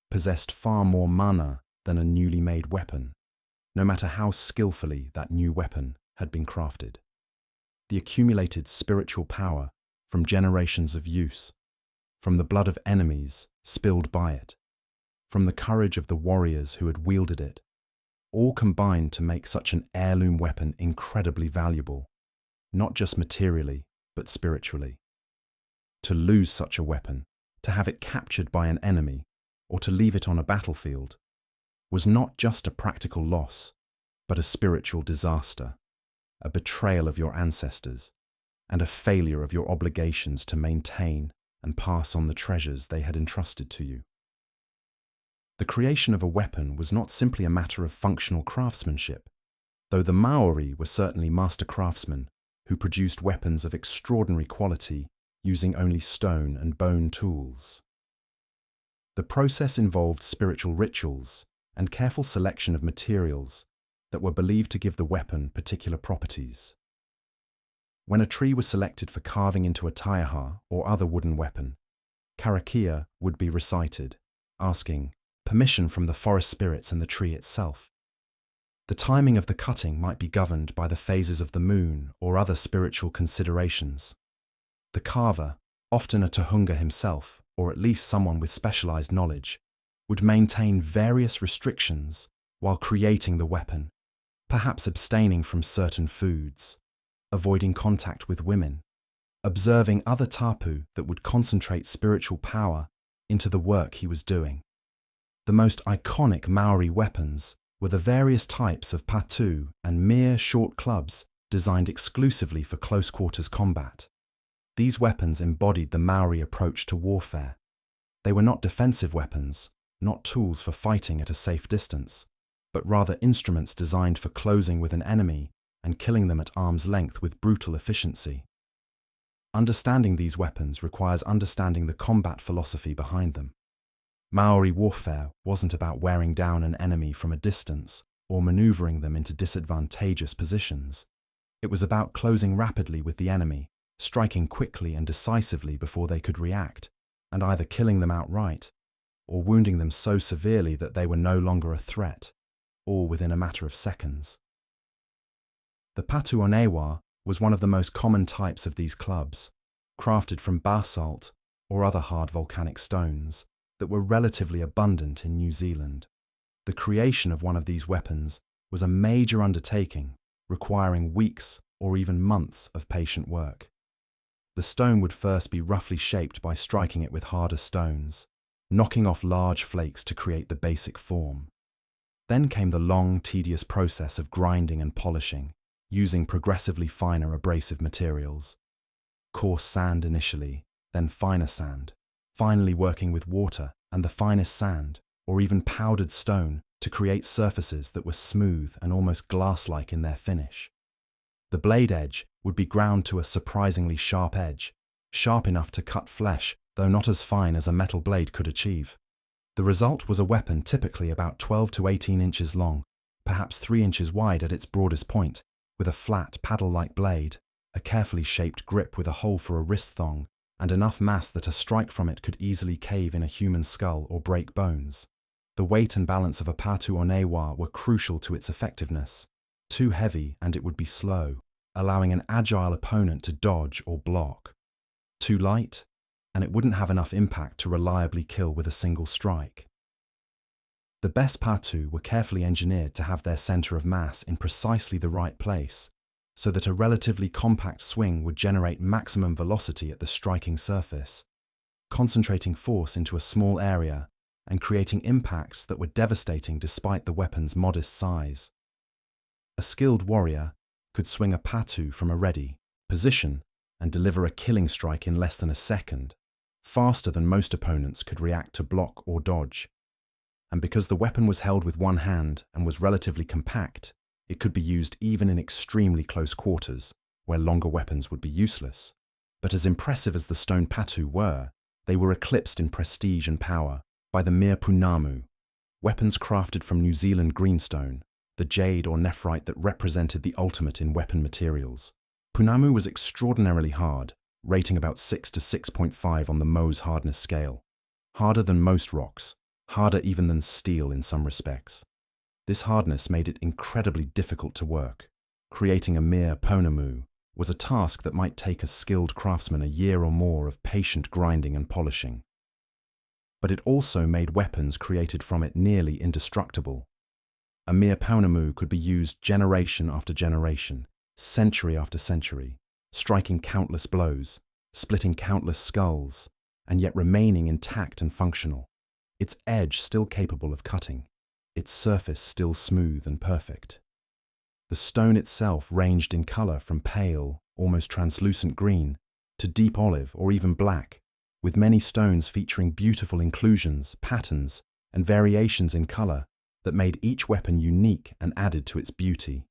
possessed far more mana than a newly made weapon, no matter how skillfully that new weapon had been crafted. The accumulated spiritual power from generations of use, from the blood of enemies spilled by it, from the courage of the warriors who had wielded it, all combined to make such an heirloom weapon incredibly valuable, not just materially, but spiritually. To lose such a weapon, to have it captured by an enemy, or to leave it on a battlefield, was not just a practical loss, but a spiritual disaster, a betrayal of your ancestors, and a failure of your obligations to maintain and pass on the treasures they had entrusted to you. The creation of a weapon was not simply a matter of functional craftsmanship, though the Maori were certainly master craftsmen who produced weapons of extraordinary quality using only stone and bone tools. The process involved spiritual rituals and careful selection of materials that were believed to give the weapon particular properties. When a tree was selected for carving into a taiaha or other wooden weapon, karakia would be recited, asking permission from the forest spirits and the tree itself. The timing of the cutting might be governed by the phases of the moon or other spiritual considerations. The carver, often a tohunga himself, or at least someone with specialized knowledge, would maintain various restrictions while creating the weapon, perhaps abstaining from certain foods, avoiding contact with women, observing other tapu that would concentrate spiritual power into the work he was doing. The most iconic Maori weapons were the various types of patu and mere short clubs designed exclusively for close-quarters combat. These weapons embodied the Maori approach to warfare. They were not defensive weapons, not tools for fighting at a safe distance, but rather instruments designed for closing with an enemy and killing them at arm's length with brutal efficiency. Understanding these weapons requires understanding the combat philosophy behind them. Maori warfare wasn't about wearing down an enemy from a distance or maneuvering them into disadvantageous positions. It was about closing rapidly with the enemy, striking quickly and decisively before they could react, and either killing them outright or wounding them so severely that they were no longer a threat, all within a matter of seconds. The patu onewa was one of the most common types of these clubs, crafted from basalt or other hard volcanic stones that were relatively abundant in New Zealand. The creation of one of these weapons was a major undertaking, requiring weeks or even months of patient work. The stone would first be roughly shaped by striking it with harder stones, knocking off large flakes to create the basic form. Then came the long, tedious process of grinding and polishing, using progressively finer abrasive materials. Coarse sand initially, then finer sand, finally working with water and the finest sand, or even powdered stone, to create surfaces that were smooth and almost glass-like in their finish. The blade edge would be ground to a surprisingly sharp edge, sharp enough to cut flesh, though not as fine as a metal blade could achieve. The result was a weapon typically about 12 to 18 inches long, perhaps 3 inches wide at its broadest point, with a flat, paddle-like blade, a carefully shaped grip with a hole for a wrist thong, and enough mass that a strike from it could easily cave in a human skull or break bones. The weight and balance of a patu onewa were crucial to its effectiveness. too heavy and it would be slow, allowing an agile opponent to dodge or block. Too light, and it wouldn't have enough impact to reliably kill with a single strike. The best patu were carefully engineered to have their center of mass in precisely the right place, so that a relatively compact swing would generate maximum velocity at the striking surface, concentrating force into a small area and creating impacts that were devastating despite the weapon's modest size. A skilled warrior could swing a patu from a ready position and deliver a killing strike in less than a second, faster than most opponents could react to block or dodge. And because the weapon was held with one hand and was relatively compact, it could be used even in extremely close quarters, where longer weapons would be useless. But as impressive as the stone patu were, they were eclipsed in prestige and power by the mere punamu, weapons crafted from New Zealand greenstone, the jade or nephrite that represented the ultimate in weapon materials. Punamu was extraordinarily hard, rating about 6 to 6.5 on the Mohs hardness scale. Harder than most rocks, harder even than steel in some respects. This hardness made it incredibly difficult to work. Creating a mere ponamu was a task that might take a skilled craftsman a year or more of patient grinding and polishing. But it also made weapons created from it nearly indestructible. A mere ponamu could be used generation after generation, century after century, striking countless blows, splitting countless skulls, and yet remaining intact and functional, its edge still capable of cutting, its surface still smooth and perfect. The stone itself ranged in color from pale, almost translucent green, to deep olive or even black, with many stones featuring beautiful inclusions, patterns, and variations in color that made each weapon unique and added to its beauty.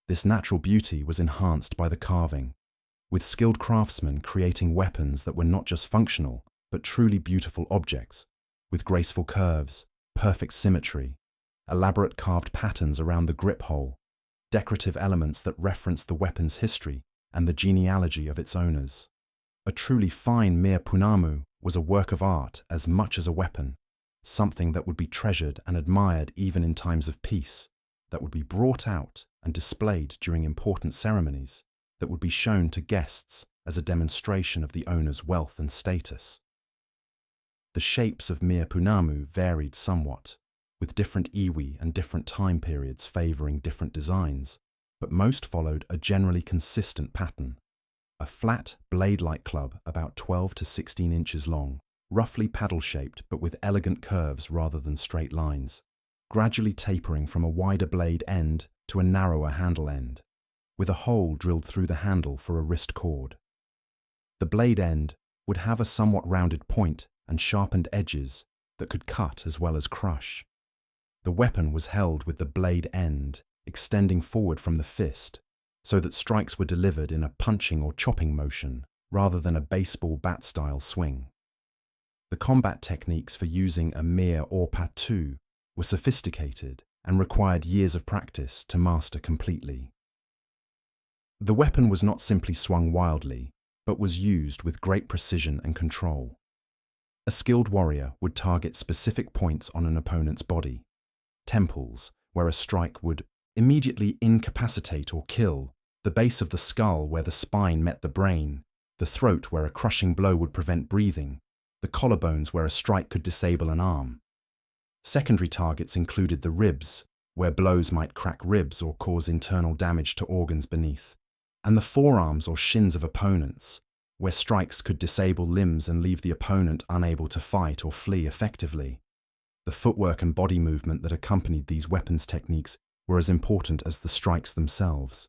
This natural beauty was enhanced by the carving, with skilled craftsmen creating weapons that were not just functional, but truly beautiful objects, with graceful curves, perfect symmetry, elaborate carved patterns around the grip hole, decorative elements that reference the weapon's history and the genealogy of its owners. A truly fine mere punamu was a work of art as much as a weapon, something that would be treasured and admired even in times of peace, that would be brought out and displayed during important ceremonies, that would be shown to guests as a demonstration of the owner's wealth and status. The shapes of mere punamu varied somewhat, with different iwi and different time periods favouring different designs, but most followed a generally consistent pattern. A flat, blade-like club about 12 to 16 inches long, roughly paddle-shaped but with elegant curves rather than straight lines, gradually tapering from a wider blade end to a narrower handle end, with a hole drilled through the handle for a wrist cord. The blade end would have a somewhat rounded point and sharpened edges that could cut as well as crush. The weapon was held with the blade end extending forward from the fist, so that strikes were delivered in a punching or chopping motion rather than a baseball bat-style swing. The combat techniques for using a mere or patu were sophisticated and required years of practice to master completely. The weapon was not simply swung wildly, but was used with great precision and control. A skilled warrior would target specific points on an opponent's body, temples, where a strike would immediately incapacitate or kill, the base of the skull where the spine met the brain, the throat where a crushing blow would prevent breathing, the collarbones where a strike could disable an arm. Secondary targets included the ribs, where blows might crack ribs or cause internal damage to organs beneath, and the forearms or shins of opponents, where strikes could disable limbs and leave the opponent unable to fight or flee effectively. The footwork and body movement that accompanied these weapons techniques were as important as the strikes themselves.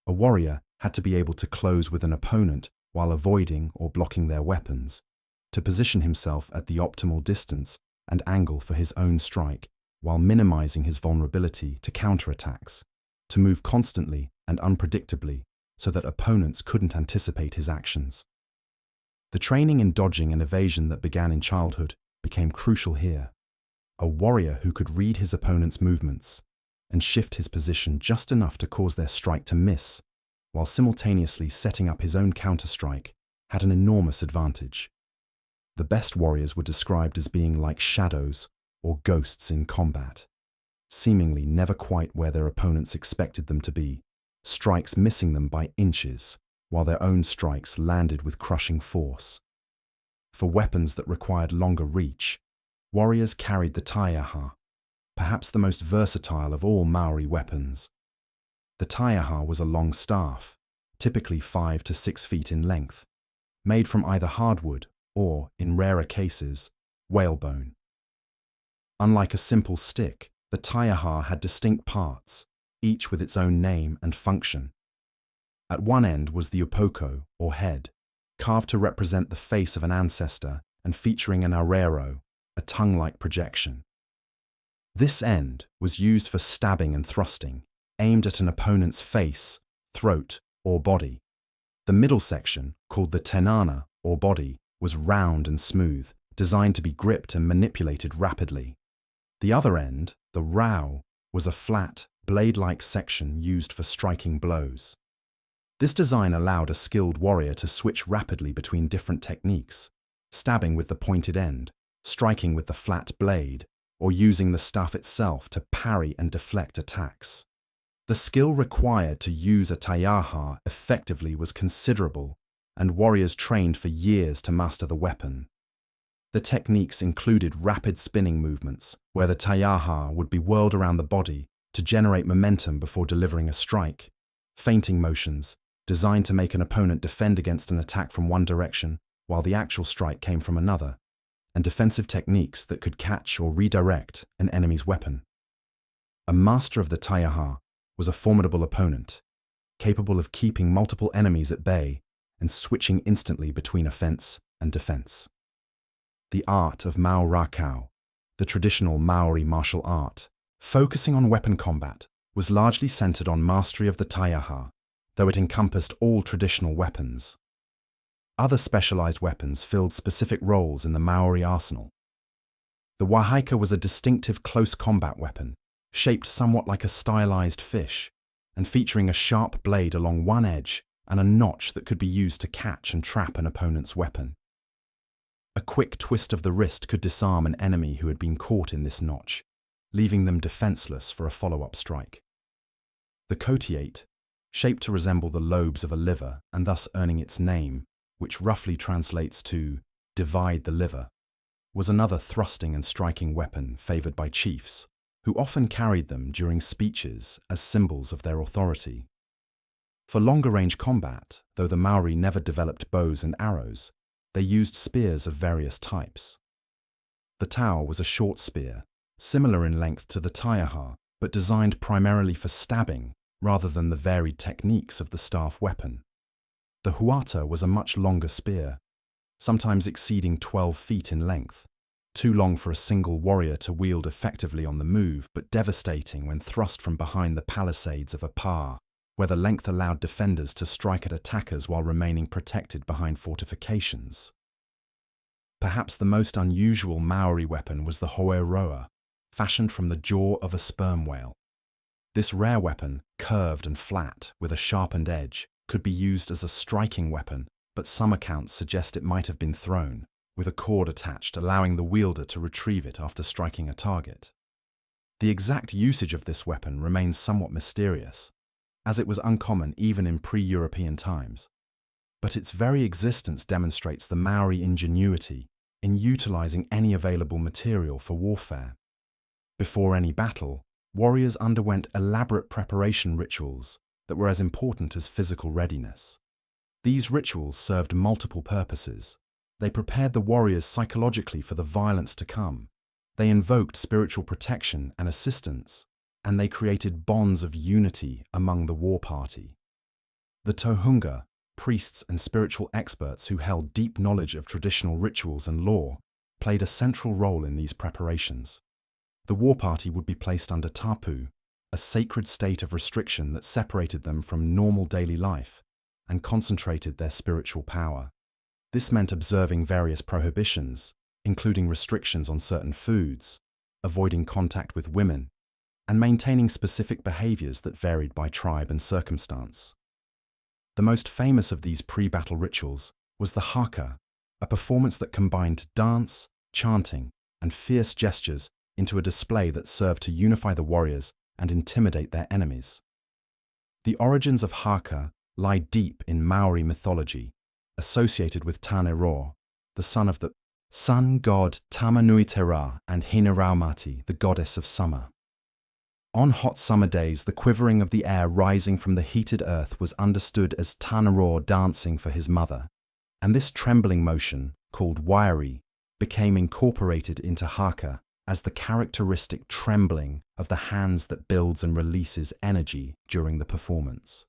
A warrior had to be able to close with an opponent while avoiding or blocking their weapons, to position himself at the optimal distance and angle for his own strike while minimizing his vulnerability to counterattacks, to move constantly and unpredictably so that opponents couldn't anticipate his actions. The training in dodging and evasion that began in childhood became crucial here. A warrior who could read his opponent's movements and shift his position just enough to cause their strike to miss, while simultaneously setting up his own counterstrike, had an enormous advantage. The best warriors were described as being like shadows or ghosts in combat. seemingly never quite where their opponents expected them to be, strikes missing them by inches, while their own strikes landed with crushing force. For weapons that required longer reach, warriors carried the taiaha, perhaps the most versatile of all Maori weapons. The taiaha was a long staff, typically 5 to 6 feet in length, made from either hardwood or, in rarer cases, whalebone. Unlike a simple stick, the taiaha had distinct parts, each with its own name and function. At one end was the upoko, or head, carved to represent the face of an ancestor and featuring an arero, a tongue-like projection. This end was used for stabbing and thrusting, aimed at an opponent's face, throat, or body. The middle section, called the tenana, or body, was round and smooth, designed to be gripped and manipulated rapidly. The other end, the rau, was a flat, blade-like section used for striking blows. This design allowed a skilled warrior to switch rapidly between different techniques, stabbing with the pointed end, striking with the flat blade, or using the staff itself to parry and deflect attacks. The skill required to use a taiaha effectively was considerable, and warriors trained for years to master the weapon. The techniques included rapid spinning movements, where the taiaha would be whirled around the body to generate momentum before delivering a strike, feinting motions, designed to make an opponent defend against an attack from one direction while the actual strike came from another, and defensive techniques that could catch or redirect an enemy's weapon. A master of the taiaha was a formidable opponent, capable of keeping multiple enemies at bay and switching instantly between offense and defense. The art of Mau, the traditional Maori martial art, focusing on weapon combat, was largely centered on mastery of the taiaha, though it encompassed all traditional weapons. Other specialized weapons filled specific roles in the Maori arsenal. The haka was a distinctive close combat weapon, shaped somewhat like a stylized fish, and featuring a sharp blade along one edge and a notch that could be used to catch and trap an opponent's weapon. A quick twist of the wrist could disarm an enemy who had been caught in this notch, leaving them defenseless for a follow-up strike. The kotiate, shaped to resemble the lobes of a liver and thus earning its name, which roughly translates to divide the liver, was another thrusting and striking weapon favored by chiefs, who often carried them during speeches as symbols of their authority. For longer-range combat, though the Maori never developed bows and arrows, they used spears of various types. The tau was a short spear, similar in length to the taiaha, but designed primarily for stabbing rather than the varied techniques of the staff weapon. The huata was a much longer spear, sometimes exceeding 12 feet in length, too long for a single warrior to wield effectively on the move, but devastating when thrust from behind the palisades of a pa, where the length allowed defenders to strike at attackers while remaining protected behind fortifications. Perhaps the most unusual Maori weapon was the Aotearoa, fashioned from the jaw of a sperm whale. This rare weapon, curved and flat with a sharpened edge, could be used as a striking weapon, but some accounts suggest it might have been thrown, with a cord attached allowing the wielder to retrieve it after striking a target. The exact usage of this weapon remains somewhat mysterious, as it was uncommon even in pre-European times, but its very existence demonstrates the Maori ingenuity in utilizing any available material for warfare. Before any battle, warriors underwent elaborate preparation rituals that were as important as physical readiness. These rituals served multiple purposes. They prepared the warriors psychologically for the violence to come. They invoked spiritual protection and assistance, and they created bonds of unity among the war party. The tohunga, priests and spiritual experts who held deep knowledge of traditional rituals and law, played a central role in these preparations. The war party would be placed under tapu, a sacred state of restriction that separated them from normal daily life and concentrated their spiritual power. This meant observing various prohibitions, including restrictions on certain foods, avoiding contact with women, and maintaining specific behaviors that varied by tribe and circumstance. The most famous of these pre-battle rituals was the haka, a performance that combined dance, chanting, and fierce gestures into a display that served to unify the warriors and intimidate their enemies. The origins of haka lie deep in Maori mythology, associated with Aotearoa, the son of the sun god Tamanui Te Ra, and Hinaraumati, the goddess of summer. On hot summer days, the quivering of the air rising from the heated earth was understood as Aotearoa dancing for his mother, and this trembling motion, called wairi, became incorporated into haka as the characteristic trembling of the hands that builds and releases energy during the performance.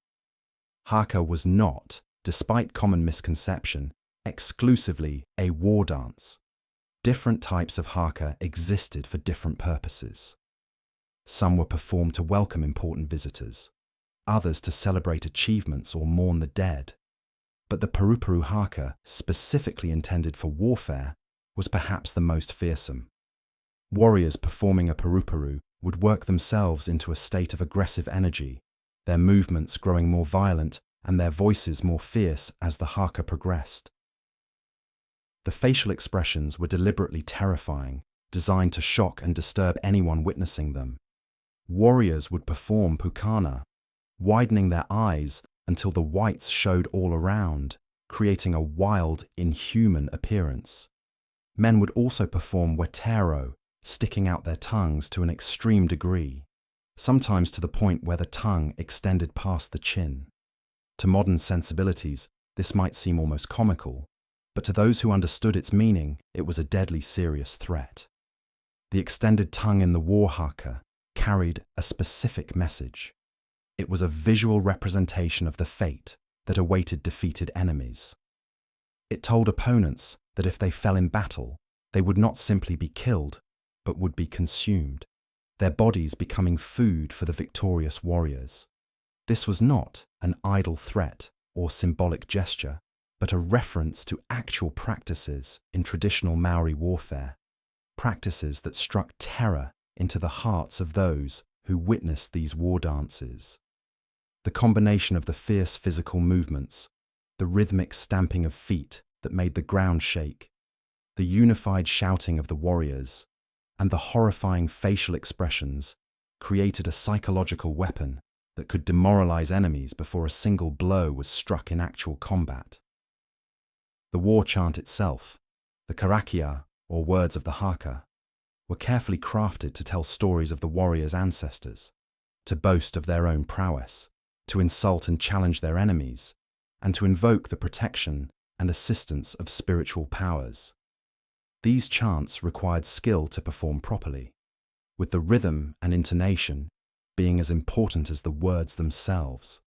Haka was not, despite common misconception, exclusively a war dance. Different types of haka existed for different purposes. Some were performed to welcome important visitors, others to celebrate achievements or mourn the dead. But the purupuru haka, specifically intended for warfare, was perhaps the most fearsome. Warriors performing a purupuru would work themselves into a state of aggressive energy, their movements growing more violent and their voices more fierce as the haka progressed. The facial expressions were deliberately terrifying, designed to shock and disturb anyone witnessing them. Warriors would perform pukana, widening their eyes until the whites showed all around, creating a wild, inhuman appearance. Men would also perform wetero, sticking out their tongues to an extreme degree, sometimes to the point where the tongue extended past the chin. To modern sensibilities, this might seem almost comical, but to those who understood its meaning, it was a deadly serious threat. The extended tongue in the war haka carried a specific message. It was a visual representation of the fate that awaited defeated enemies. It told opponents that if they fell in battle, they would not simply be killed, but would be consumed, their bodies becoming food for the victorious warriors. This was not an idle threat or symbolic gesture, but a reference to actual practices in traditional Maori warfare, practices that struck terror into the hearts of those who witnessed these war dances. The combination of the fierce physical movements, the rhythmic stamping of feet that made the ground shake, the unified shouting of the warriors, and the horrifying facial expressions created a psychological weapon that could demoralize enemies before a single blow was struck in actual combat. The war chant itself, the karakia, or words of the haka, were carefully crafted to tell stories of the warriors' ancestors, to boast of their own prowess, to insult and challenge their enemies, and to invoke the protection and assistance of spiritual powers. These chants required skill to perform properly, with the rhythm and intonation being as important as the words themselves.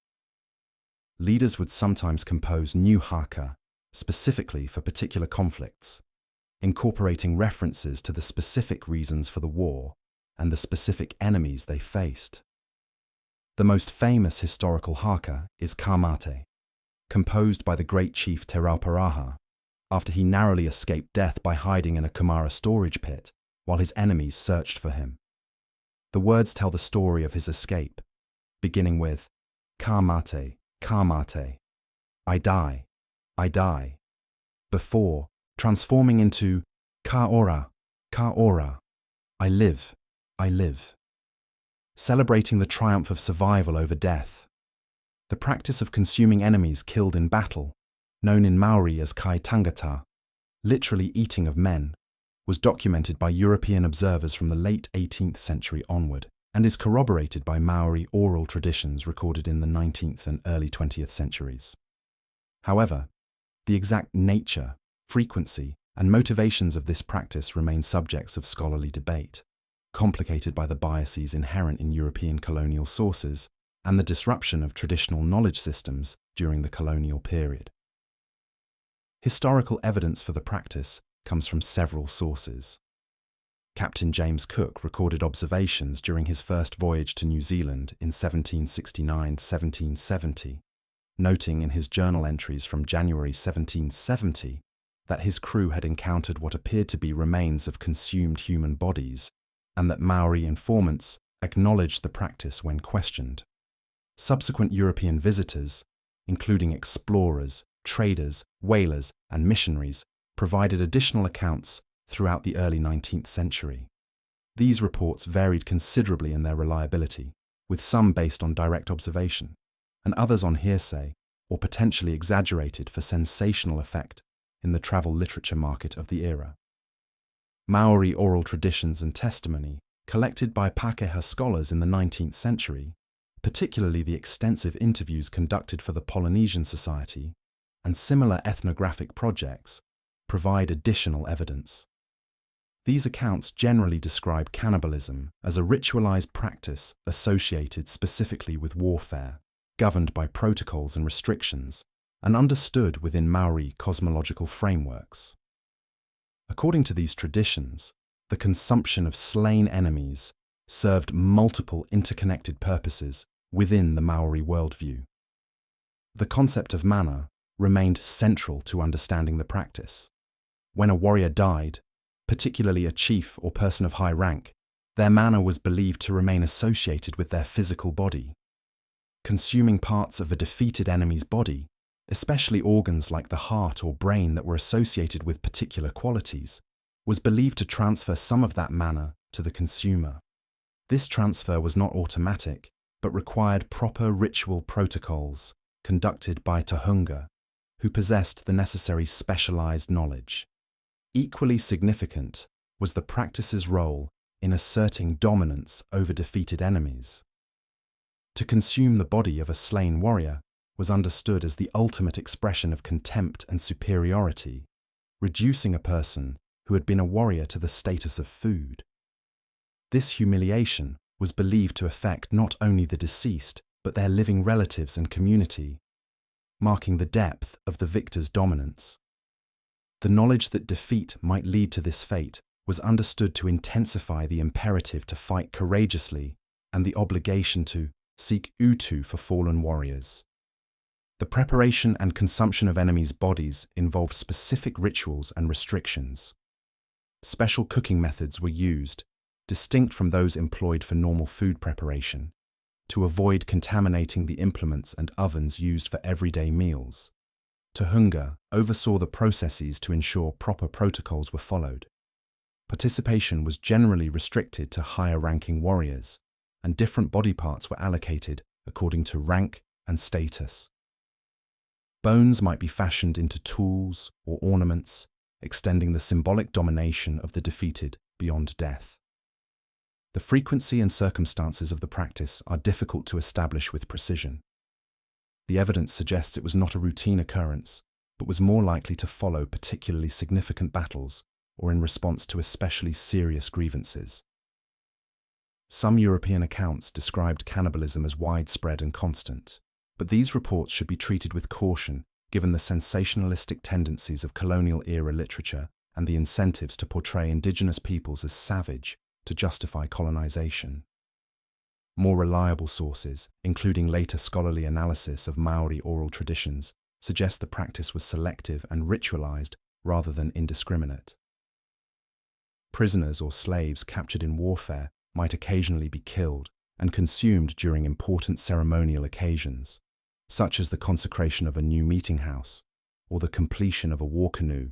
Leaders would sometimes compose new haka specifically for particular conflicts, incorporating references to the specific reasons for the war and the specific enemies they faced. The most famous historical haka is Ka Mate, composed by the great chief Te Rauparaha, after he narrowly escaped death by hiding in a Kumara storage pit while his enemies searched for him. The words tell the story of his escape, beginning with Ka Mate, Ka Mate, I die, I die, before transforming into Ka Ora, Ka Ora, I live, I live, celebrating the triumph of survival over death. The practice of consuming enemies killed in battle, known in Maori as kai tangata, literally eating of men, was documented by European observers from the late 18th century onward, and is corroborated by Maori oral traditions recorded in the 19th and early 20th centuries. However, the exact nature, frequency, and motivations of this practice remain subjects of scholarly debate, complicated by the biases inherent in European colonial sources and the disruption of traditional knowledge systems during the colonial period. Historical evidence for the practice comes from several sources. Captain James Cook recorded observations during his first voyage to New Zealand in 1769-1770, noting in his journal entries from January 1770 that his crew had encountered what appeared to be remains of consumed human bodies, and that Maori informants acknowledged the practice when questioned. Subsequent European visitors, including explorers, traders, whalers, and missionaries, provided additional accounts throughout the early 19th century. These reports varied considerably in their reliability, with some based on direct observation, and others on hearsay or potentially exaggerated for sensational effect in the travel literature market of the era. Maori oral traditions and testimony collected by Pākehā scholars in the 19th century, particularly the extensive interviews conducted for the Polynesian Society and similar ethnographic projects, provide additional evidence. These accounts generally describe cannibalism as a ritualized practice associated specifically with warfare, governed by protocols and restrictions, and understood within Maori cosmological frameworks. According to these traditions, the consumption of slain enemies served multiple interconnected purposes within the Maori worldview. The concept of mana remained central to understanding the practice. When a warrior died, particularly a chief or person of high rank, their mana was believed to remain associated with their physical body. Consuming parts of a defeated enemy's body, especially organs like the heart or brain that were associated with particular qualities, was believed to transfer some of that mana to the consumer. This transfer was not automatic, but required proper ritual protocols conducted by tahunga, who possessed the necessary specialized knowledge. Equally significant was the practice's role in asserting dominance over defeated enemies. To consume the body of a slain warrior was understood as the ultimate expression of contempt and superiority, reducing a person who had been a warrior to the status of food. This humiliation was believed to affect not only the deceased, but their living relatives and community, marking the depth of the victor's dominance. The knowledge that defeat might lead to this fate was understood to intensify the imperative to fight courageously and the obligation to seek utu for fallen warriors. The preparation and consumption of enemies' bodies involved specific rituals and restrictions. Special cooking methods were used, distinct from those employed for normal food preparation, to avoid contaminating the implements and ovens used for everyday meals. Tahunga oversaw the processes to ensure proper protocols were followed. Participation was generally restricted to higher-ranking warriors, and different body parts were allocated according to rank and status. Bones might be fashioned into tools or ornaments, extending the symbolic domination of the defeated beyond death. The frequency and circumstances of the practice are difficult to establish with precision. The evidence suggests it was not a routine occurrence, but was more likely to follow particularly significant battles or in response to especially serious grievances. Some European accounts described cannibalism as widespread and constant, but these reports should be treated with caution given the sensationalistic tendencies of colonial-era literature and the incentives to portray indigenous peoples as savage to justify colonization. More reliable sources, including later scholarly analysis of Maori oral traditions, suggest the practice was selective and ritualized rather than indiscriminate. Prisoners or slaves captured in warfare might occasionally be killed and consumed during important ceremonial occasions, such as the consecration of a new meeting house or the completion of a war canoe,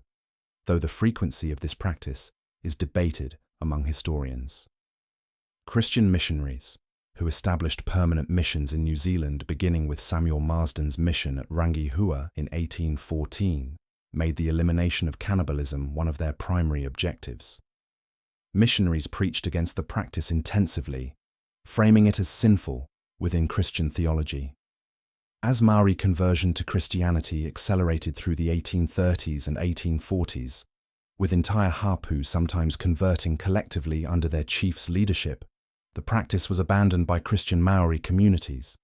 though the frequency of this practice is debated among historians. Christian missionaries, who established permanent missions in New Zealand beginning with Samuel Marsden's mission at Rangihua in 1814, made the elimination of cannibalism one of their primary objectives. Missionaries preached against the practice intensively, framing it as sinful within Christian theology. As Maori conversion to Christianity accelerated through the 1830s and 1840s, with entire hapu sometimes converting collectively under their chief's leadership, the practice was abandoned by Christian Maori communities.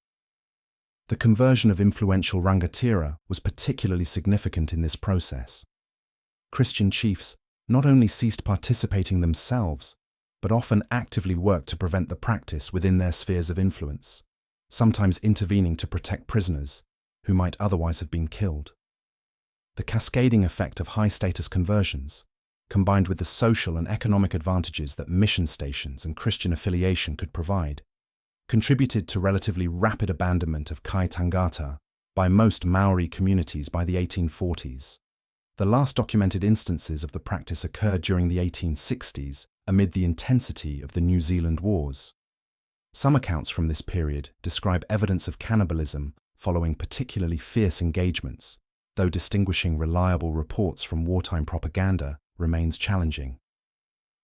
The conversion of influential rangatira was particularly significant in this process. Christian chiefs not only ceased participating themselves, but often actively worked to prevent the practice within their spheres of influence, sometimes intervening to protect prisoners who might otherwise have been killed. The cascading effect of high-status conversions, combined with the social and economic advantages that mission stations and Christian affiliation could provide, contributed to relatively rapid abandonment of kai tangata by most Maori communities by the 1840s. The last documented instances of the practice occurred during the 1860s amid the intensity of the New Zealand Wars. Some accounts from this period describe evidence of cannibalism following particularly fierce engagements, though distinguishing reliable reports from wartime propaganda remains challenging.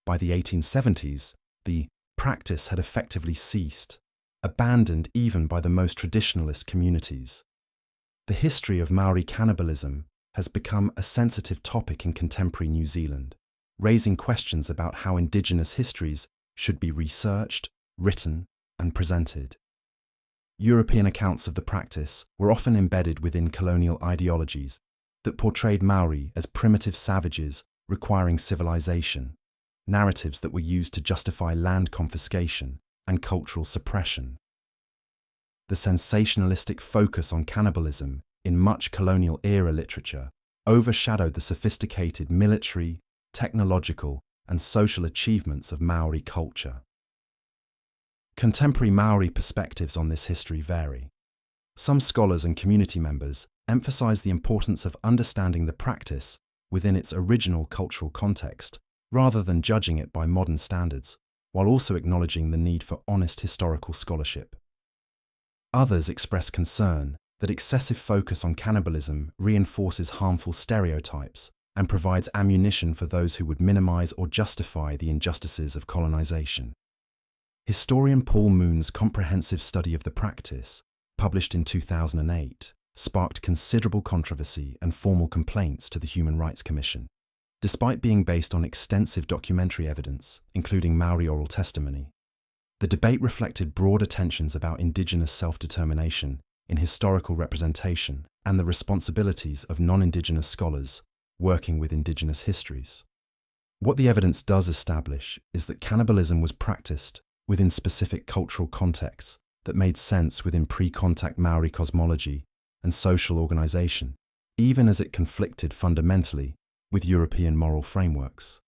By the 1870s, the practice had effectively ceased, abandoned even by the most traditionalist communities. The history of Maori cannibalism has become a sensitive topic in contemporary New Zealand, raising questions about how Indigenous histories should be researched, written, and presented. European accounts of the practice were often embedded within colonial ideologies that portrayed Maori as primitive savages requiring civilization, narratives that were used to justify land confiscation and cultural suppression. The sensationalistic focus on cannibalism in much colonial-era literature overshadowed the sophisticated military, technological, and social achievements of Maori culture. Contemporary Maori perspectives on this history vary. Some scholars and community members emphasize the importance of understanding the practice within its original cultural context, rather than judging it by modern standards, while also acknowledging the need for honest historical scholarship. Others express concern that excessive focus on cannibalism reinforces harmful stereotypes and provides ammunition for those who would minimize or justify the injustices of colonization. Historian Paul Moon's comprehensive study of the practice, published in 2008, sparked considerable controversy and formal complaints to the Human Rights Commission. Despite being based on extensive documentary evidence, including Maori oral testimony, the debate reflected broader tensions about Indigenous self-determination in historical representation and the responsibilities of non-Indigenous scholars working with Indigenous histories. What the evidence does establish is that cannibalism was practiced within specific cultural contexts that made sense within pre-contact Maori cosmology and social organization, even as it conflicted fundamentally with European moral frameworks.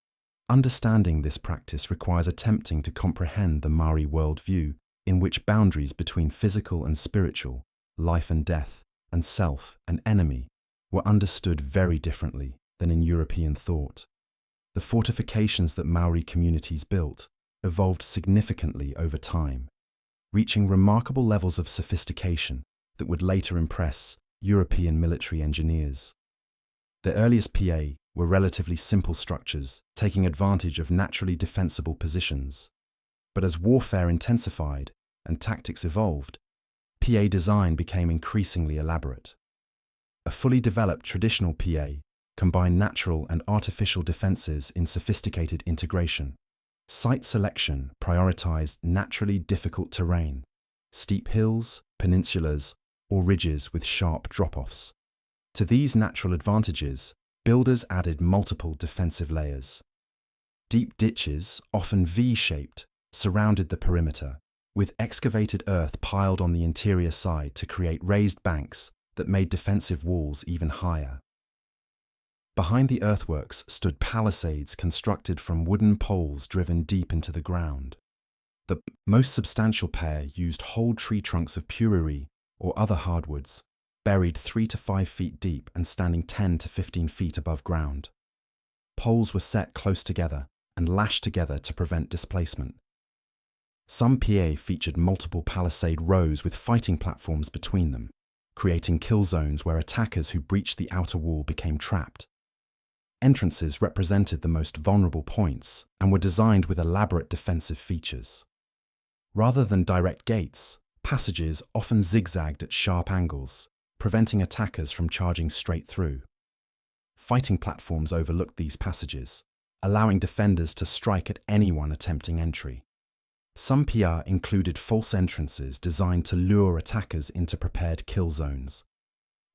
Understanding this practice requires attempting to comprehend the Maori worldview in which boundaries between physical and spiritual, life and death, and self and enemy were understood very differently than in European thought. The fortifications that Maori communities built evolved significantly over time, reaching remarkable levels of sophistication that would later impress European military engineers. The earliest PA were relatively simple structures, taking advantage of naturally defensible positions. But as warfare intensified and tactics evolved, PA design became increasingly elaborate. A fully developed traditional PA combined natural and artificial defenses in sophisticated integration. Site selection prioritized naturally difficult terrain, steep hills, peninsulas, or ridges with sharp drop-offs. To these natural advantages, builders added multiple defensive layers. Deep ditches, often V-shaped, surrounded the perimeter, with excavated earth piled on the interior side to create raised banks that made defensive walls even higher. Behind the earthworks stood palisades constructed from wooden poles driven deep into the ground. The most substantial pair used whole tree trunks of puriri or other hardwoods, buried 3 to 5 feet deep and standing 10 to 15 feet above ground. Poles were set close together and lashed together to prevent displacement. Some PA featured multiple palisade rows with fighting platforms between them, creating kill zones where attackers who breached the outer wall became trapped. Entrances represented the most vulnerable points and were designed with elaborate defensive features. Rather than direct gates, passages often zigzagged at sharp angles, preventing attackers from charging straight through. Fighting platforms overlooked these passages, allowing defenders to strike at anyone attempting entry. Some PR included false entrances designed to lure attackers into prepared kill zones.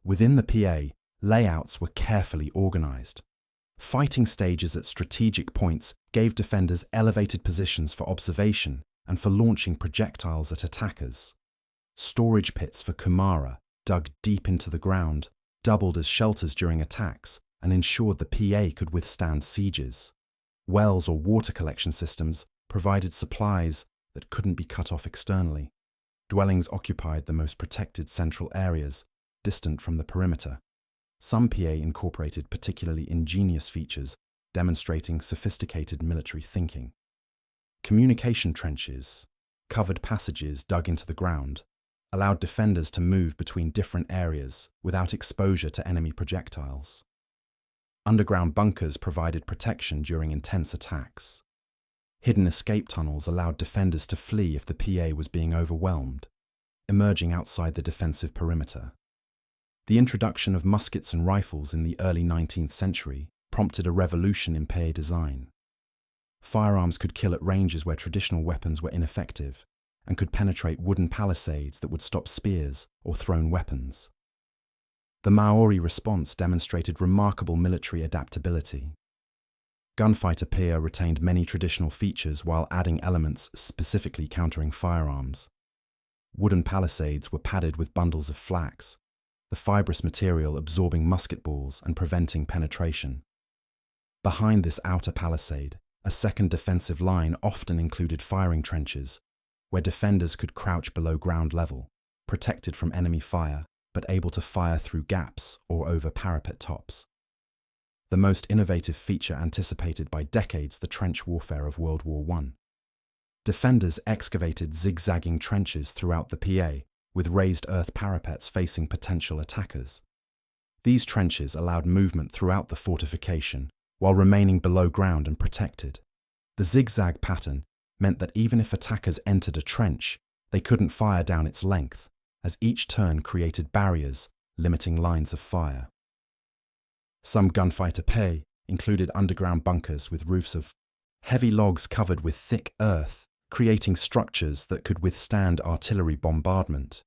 Within the PA, layouts were carefully organized. Fighting stages at strategic points gave defenders elevated positions for observation and for launching projectiles at attackers. Storage pits for kumara, dug deep into the ground, doubled as shelters during attacks and ensured the PA could withstand sieges. Wells or water collection systems provided supplies that couldn't be cut off externally. Dwellings occupied the most protected central areas, distant from the perimeter. Some PA incorporated particularly ingenious features demonstrating sophisticated military thinking. Communication trenches, covered passages dug into the ground, allowed defenders to move between different areas without exposure to enemy projectiles. Underground bunkers provided protection during intense attacks. Hidden escape tunnels allowed defenders to flee if the PA was being overwhelmed, emerging outside the defensive perimeter. The introduction of muskets and rifles in the early 19th century prompted a revolution in PA design. Firearms could kill at ranges where traditional weapons were ineffective, and could penetrate wooden palisades that would stop spears or thrown weapons. The Maori response demonstrated remarkable military adaptability. Gunfighter PA retained many traditional features while adding elements specifically countering firearms. Wooden palisades were padded with bundles of flax, the fibrous material absorbing musket balls and preventing penetration. Behind this outer palisade, a second defensive line often included firing trenches, where defenders could crouch below ground level, protected from enemy fire, but able to fire through gaps or over parapet tops. The most innovative feature anticipated by decades the trench warfare of World War I. Defenders excavated zigzagging trenches throughout the PA, with raised earth parapets facing potential attackers. These trenches allowed movement throughout the fortification, while remaining below ground and protected. The zigzag pattern meant that even if attackers entered a trench, they couldn't fire down its length, as each turn created barriers, limiting lines of fire. Some gunfighter PA included underground bunkers with roofs of heavy logs covered with thick earth, creating structures that could withstand artillery bombardment.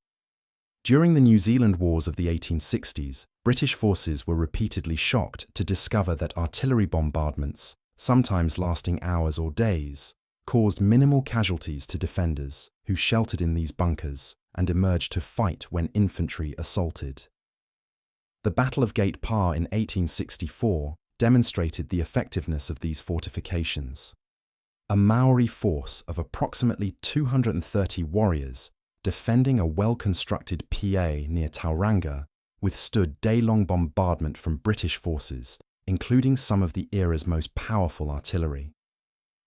During the New Zealand Wars of the 1860s, British forces were repeatedly shocked to discover that artillery bombardments, sometimes lasting hours or days, caused minimal casualties to defenders who sheltered in these bunkers and emerged to fight when infantry assaulted. The Battle of Gate Pa in 1864 demonstrated the effectiveness of these fortifications. A Maori force of approximately 230 warriors defending a well-constructed PA near Tauranga withstood day-long bombardment from British forces, including some of the era's most powerful artillery.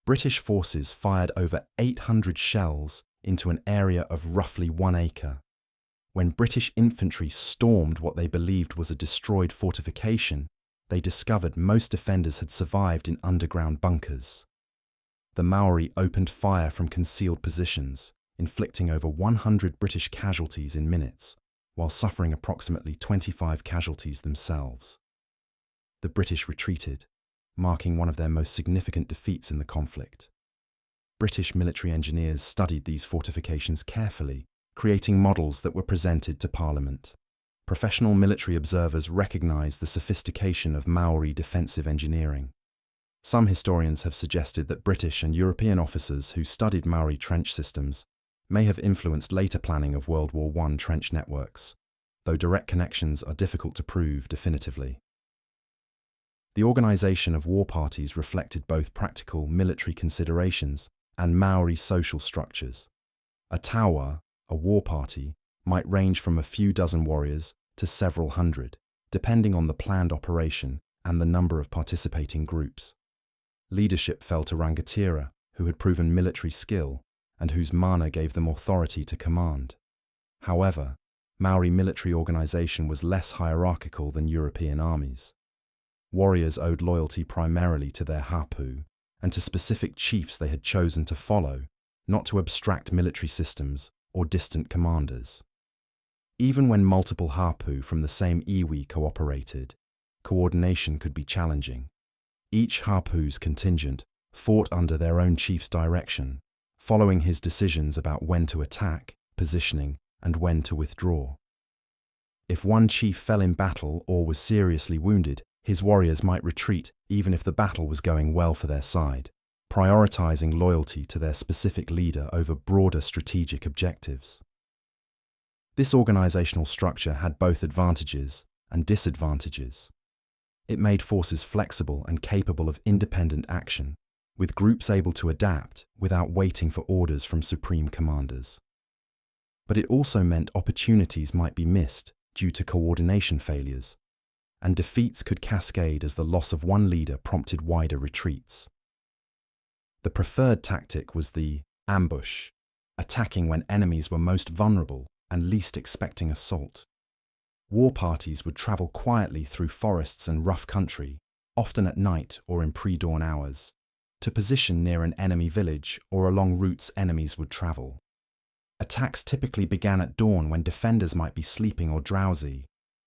British forces fired over 800 shells into an area of roughly 1 acre. When British infantry stormed what they believed was a destroyed fortification, they discovered most defenders had survived in underground bunkers. The Maori opened fire from concealed positions, inflicting over 100 British casualties in minutes, while suffering approximately 25 casualties themselves. The British retreated, marking one of their most significant defeats in the conflict. British military engineers studied these fortifications carefully, creating models that were presented to Parliament. Professional military observers recognized the sophistication of Maori defensive engineering. Some historians have suggested that British and European officers who studied Maori trench systems may have influenced later planning of World War I trench networks, though direct connections are difficult to prove definitively. The organization of war parties reflected both practical military considerations and Maori social structures. A taiaha, a war party, might range from a few dozen warriors to several hundred, depending on the planned operation and the number of participating groups. Leadership fell to rangatira, who had proven military skill and whose mana gave them authority to command. However, Maori military organization was less hierarchical than European armies. Warriors owed loyalty primarily to their hapu and to specific chiefs they had chosen to follow, not to abstract military systems or distant commanders. Even when multiple hapu from the same iwi cooperated, coordination could be challenging. Each hapu's contingent fought under their own chief's direction, following his decisions about when to attack, positioning, and when to withdraw. If one chief fell in battle or was seriously wounded, his warriors might retreat even if the battle was going well for their side, prioritizing loyalty to their specific leader over broader strategic objectives. This organizational structure had both advantages and disadvantages. It made forces flexible and capable of independent action, with groups able to adapt without waiting for orders from supreme commanders. But it also meant opportunities might be missed due to coordination failures, and defeats could cascade as the loss of one leader prompted wider retreats. The preferred tactic was the ambush, attacking when enemies were most vulnerable and least expecting assault. War parties would travel quietly through forests and rough country, often at night or in pre-dawn hours, to position near an enemy village or along routes enemies would travel. Attacks typically began at dawn when defenders might be sleeping or drowsy,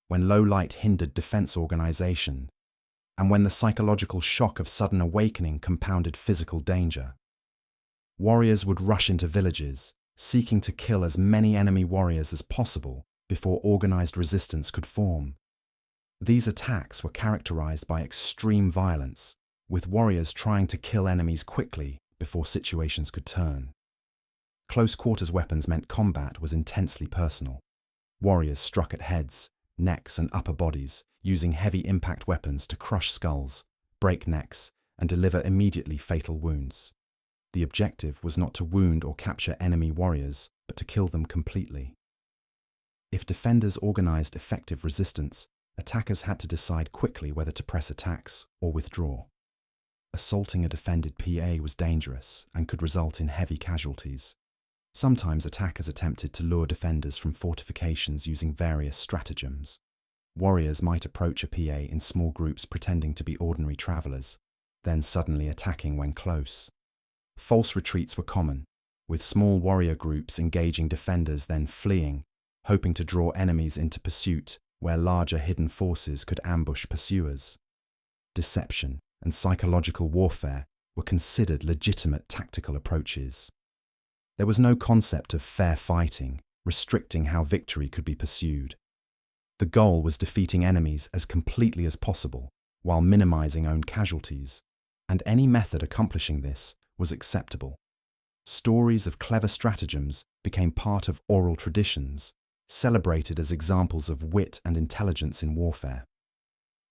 when low light hindered defense organization, and when the psychological shock of sudden awakening compounded physical danger. Warriors would rush into villages, seeking to kill as many enemy warriors as possible before organized resistance could form. These attacks were characterized by extreme violence, with warriors trying to kill enemies quickly before situations could turn. Close-quarters weapons meant combat was intensely personal. Warriors struck at heads, necks, and upper bodies, using heavy impact weapons to crush skulls, break necks, and deliver immediately fatal wounds. The objective was not to wound or capture enemy warriors, but to kill them completely. If defenders organized effective resistance, attackers had to decide quickly whether to press attacks or withdraw. Assaulting a defended PA was dangerous and could result in heavy casualties. Sometimes attackers attempted to lure defenders from fortifications using various stratagems. Warriors might approach a PA in small groups pretending to be ordinary travelers, then suddenly attacking when close. False retreats were common, with small warrior groups engaging defenders then fleeing, hoping to draw enemies into pursuit where larger hidden forces could ambush pursuers. Deception and psychological warfare were considered legitimate tactical approaches. There was no concept of fair fighting, restricting how victory could be pursued. The goal was defeating enemies as completely as possible, while minimizing own casualties, and any method accomplishing this was acceptable. Stories of clever stratagems became part of oral traditions, celebrated as examples of wit and intelligence in warfare.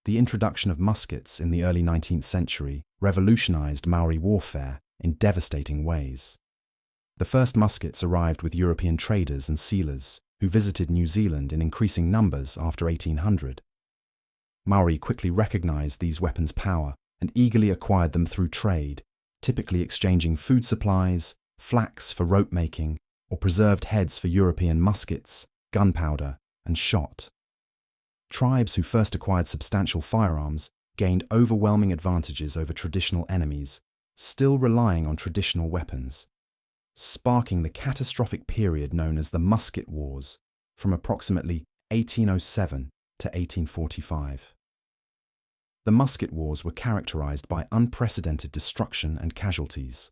The introduction of muskets in the early 19th century revolutionized Maori warfare in devastating ways. The first muskets arrived with European traders and sealers who visited New Zealand in increasing numbers after 1800. Maori quickly recognized these weapons' power and eagerly acquired them through trade, typically exchanging food supplies, flax for rope making, or preserved heads for European muskets, gunpowder, and shot. Tribes who first acquired substantial firearms gained overwhelming advantages over traditional enemies, still relying on traditional weapons, sparking the catastrophic period known as the Musket Wars from approximately 1807 to 1845. The Musket Wars were characterized by unprecedented destruction and casualties.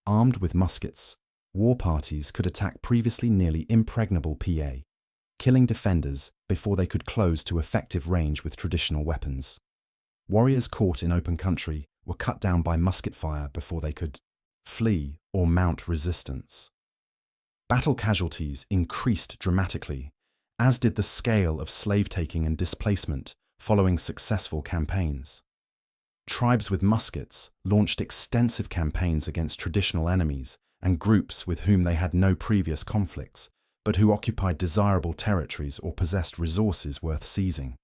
Armed with muskets, war parties could attack previously nearly impregnable PA, killing defenders before they could close to effective range with traditional weapons. Warriors caught in open country were cut down by musket fire before they could flee or mount resistance. Battle casualties increased dramatically, as did the scale of slave-taking and displacement following successful campaigns. Tribes with muskets launched extensive campaigns against traditional enemies and groups with whom they had no previous conflicts, but who occupied desirable territories or possessed resources worth seizing.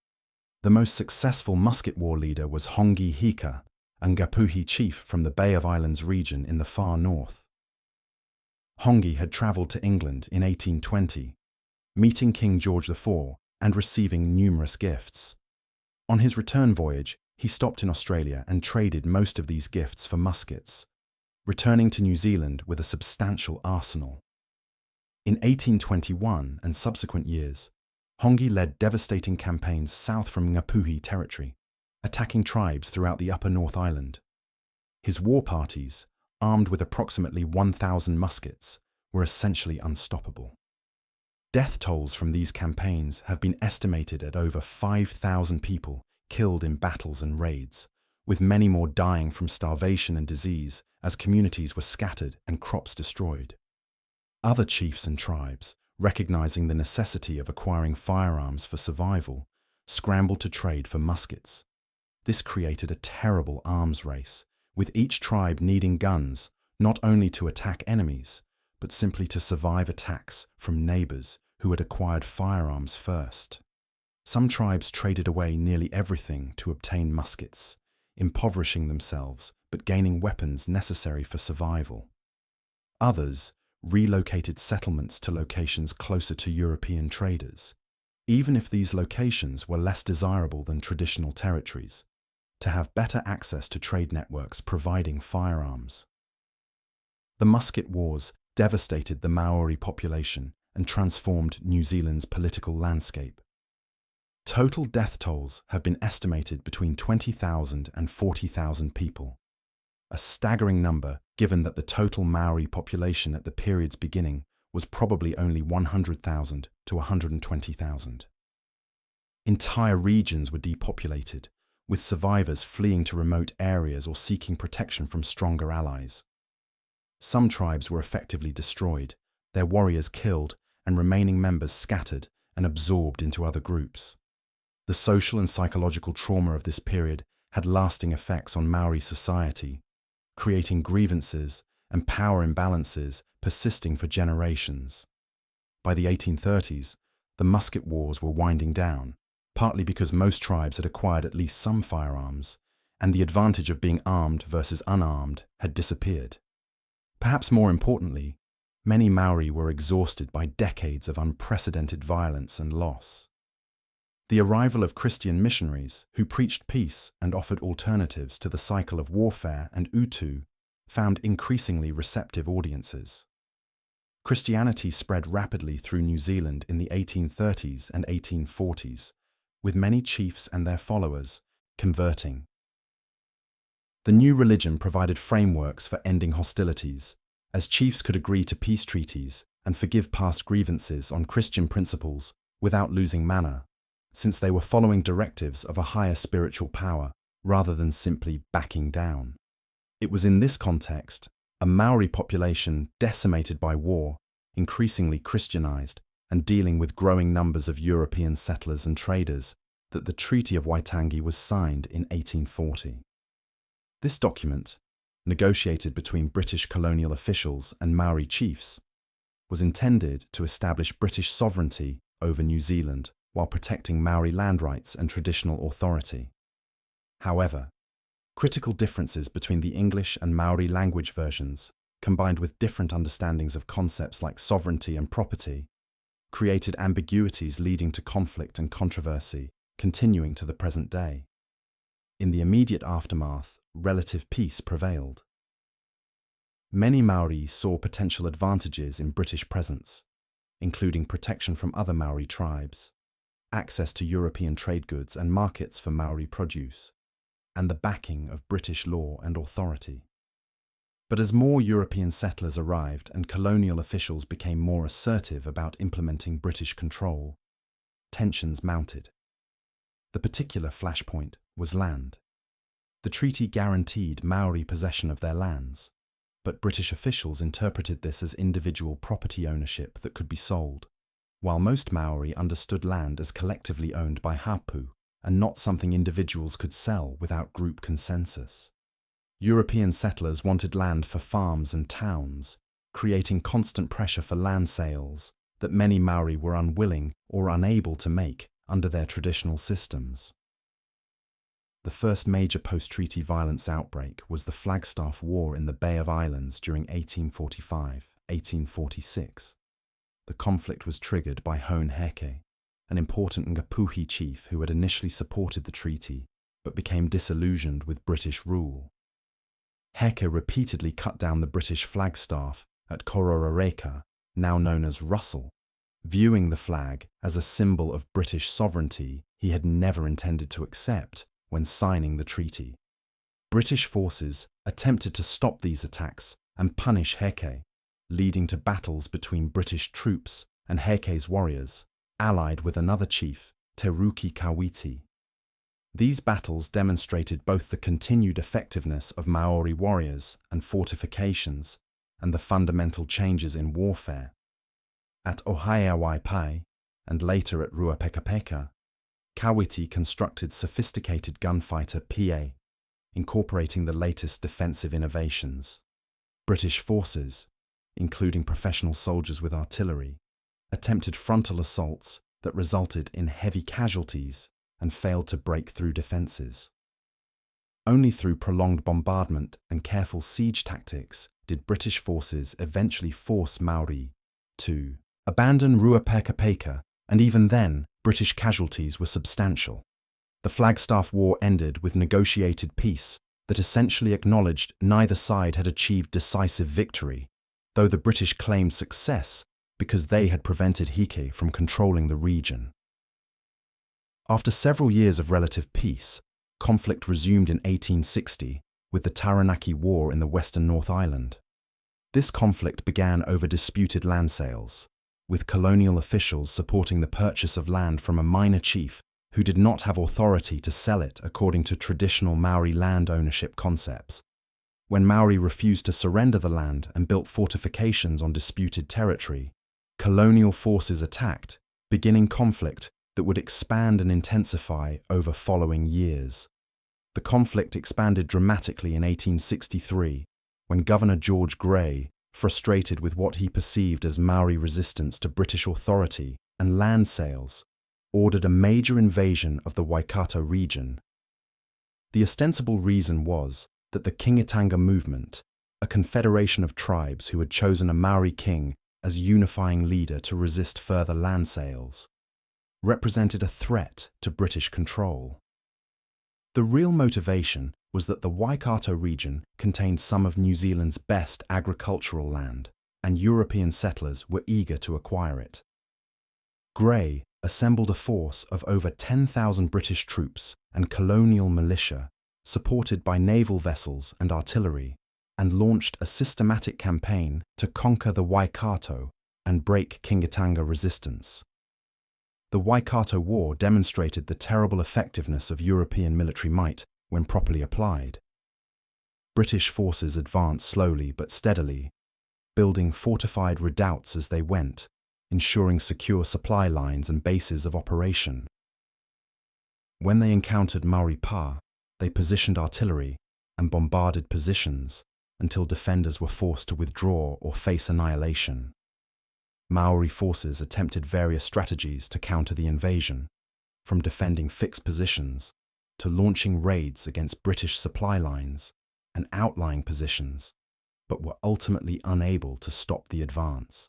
The most successful musket war leader was Hongi Hika, a Ngapuhi chief from the Bay of Islands region in the far north. Hongi had travelled to England in 1820, meeting King George IV and receiving numerous gifts. On his return voyage, he stopped in Australia and traded most of these gifts for muskets, returning to New Zealand with a substantial arsenal. In 1821 and subsequent years, Hongi led devastating campaigns south from Ngapuhi territory, attacking tribes throughout the Upper North Island. His war parties, armed with approximately 1,000 muskets, were essentially unstoppable. Death tolls from these campaigns have been estimated at over 5,000 people killed in battles and raids, with many more dying from starvation and disease as communities were scattered and crops destroyed. Other chiefs and tribes, recognizing the necessity of acquiring firearms for survival, scrambled to trade for muskets. This created a terrible arms race, with each tribe needing guns not only to attack enemies, but simply to survive attacks from neighbors who had acquired firearms first. Some tribes traded away nearly everything to obtain muskets, impoverishing themselves but gaining weapons necessary for survival. Others relocated settlements to locations closer to European traders, even if these locations were less desirable than traditional territories, to have better access to trade networks providing firearms. The musket wars devastated the Maori population and transformed New Zealand's political landscape. Total death tolls have been estimated between 20,000 and 40,000 people, a staggering number given that the total Maori population at the period's beginning was probably only 100,000 to 120,000. Entire regions were depopulated, with survivors fleeing to remote areas or seeking protection from stronger allies. Some tribes were effectively destroyed, their warriors killed, and remaining members scattered and absorbed into other groups. The social and psychological trauma of this period had lasting effects on Maori society, creating grievances and power imbalances persisting for generations. By the 1830s, the musket wars were winding down, partly because most tribes had acquired at least some firearms, and the advantage of being armed versus unarmed had disappeared. Perhaps more importantly, many Maori were exhausted by decades of unprecedented violence and loss. The arrival of Christian missionaries who preached peace and offered alternatives to the cycle of warfare and utu found increasingly receptive audiences. Christianity spread rapidly through New Zealand in the 1830s and 1840s, with many chiefs and their followers converting. The new religion provided frameworks for ending hostilities, as chiefs could agree to peace treaties and forgive past grievances on Christian principles without losing manner, since they were following directives of a higher spiritual power rather than simply backing down. It was in this context, a Maori population decimated by war, increasingly Christianized, and dealing with growing numbers of European settlers and traders, that the Treaty of Waitangi was signed in 1840. This document, negotiated between British colonial officials and Maori chiefs, was intended to establish British sovereignty over New Zealand while protecting Maori land rights and traditional authority. However, critical differences between the English and Maori language versions, combined with different understandings of concepts like sovereignty and property, created ambiguities leading to conflict and controversy, continuing to the present day. In the immediate aftermath, relative peace prevailed. Many Maori saw potential advantages in British presence, including protection from other Maori tribes, access to European trade goods and markets for Maori produce, and the backing of British law and authority. But as more European settlers arrived and colonial officials became more assertive about implementing British control, tensions mounted. The particular flashpoint was land. The treaty guaranteed Maori possession of their lands, but British officials interpreted this as individual property ownership that could be sold, while most Maori understood land as collectively owned by hapu and not something individuals could sell without group consensus. European settlers wanted land for farms and towns, creating constant pressure for land sales that many Maori were unwilling or unable to make under their traditional systems. The first major post-treaty violence outbreak was the Flagstaff War in the Bay of Islands during 1845-1846. The conflict was triggered by Hone Heke, an important Ngapuhi chief who had initially supported the treaty but became disillusioned with British rule. Heke repeatedly cut down the British flagstaff at Kororareka, now known as Russell, viewing the flag as a symbol of British sovereignty he had never intended to accept when signing the treaty. British forces attempted to stop these attacks and punish Heke, leading to battles between British troops and Heke's warriors, allied with another chief, Te Ruki Kawiti. These battles demonstrated both the continued effectiveness of Maori warriors and fortifications and the fundamental changes in warfare. At Ohaeawaipai, and later at Ruapekapeka, Kawiti constructed sophisticated gunfighter PA, incorporating the latest defensive innovations. British forces, including professional soldiers with artillery, attempted frontal assaults that resulted in heavy casualties and failed to break through defences. Only through prolonged bombardment and careful siege tactics did British forces eventually force Maori to abandon Ruapekapeka, and even then, British casualties were substantial. The Flagstaff War ended with negotiated peace that essentially acknowledged neither side had achieved decisive victory, though the British claimed success because they had prevented haka from controlling the region. After several years of relative peace, conflict resumed in 1860 with the Taranaki War in the western North Island. This conflict began over disputed land sales, with colonial officials supporting the purchase of land from a minor chief who did not have authority to sell it according to traditional Maori land ownership concepts. When Maori refused to surrender the land and built fortifications on disputed territory, colonial forces attacked, beginning conflict that would expand and intensify over following years. The conflict expanded dramatically in 1863, when Governor George Grey, frustrated with what he perceived as Maori resistance to British authority and land sales, ordered a major invasion of the Waikato region. The ostensible reason was that the Kingatanga movement, a confederation of tribes who had chosen a Maori king as unifying leader to resist further land sales, represented a threat to British control. The real motivation was that the Waikato region contained some of New Zealand's best agricultural land, and European settlers were eager to acquire it. Grey assembled a force of over 10,000 British troops and colonial militia, supported by naval vessels and artillery, and launched a systematic campaign to conquer the Waikato and break Kingatanga resistance. The Waikato War demonstrated the terrible effectiveness of European military might when properly applied. British forces advanced slowly but steadily, building fortified redoubts as they went, ensuring secure supply lines and bases of operation. When they encountered Maori pa, they positioned artillery and bombarded positions until defenders were forced to withdraw or face annihilation. Maori forces attempted various strategies to counter the invasion, from defending fixed positions to launching raids against British supply lines and outlying positions, but were ultimately unable to stop the advance.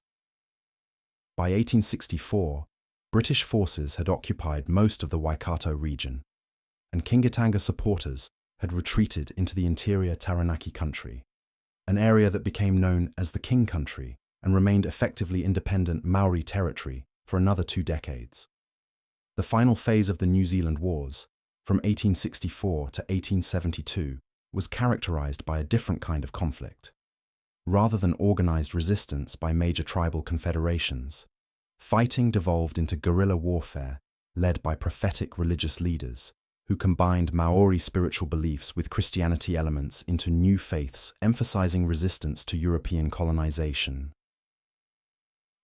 By 1864, British forces had occupied most of the Waikato region, and Kingatanga supporters had retreated into the interior Taranaki country, an area that became known as the King Country and remained effectively independent Maori territory for another 2 decades. The final phase of the New Zealand Wars, from 1864 to 1872, was characterized by a different kind of conflict. Rather than organized resistance by major tribal confederations, fighting devolved into guerrilla warfare led by prophetic religious leaders who combined Maori spiritual beliefs with Christianity elements into new faiths emphasizing resistance to European colonization.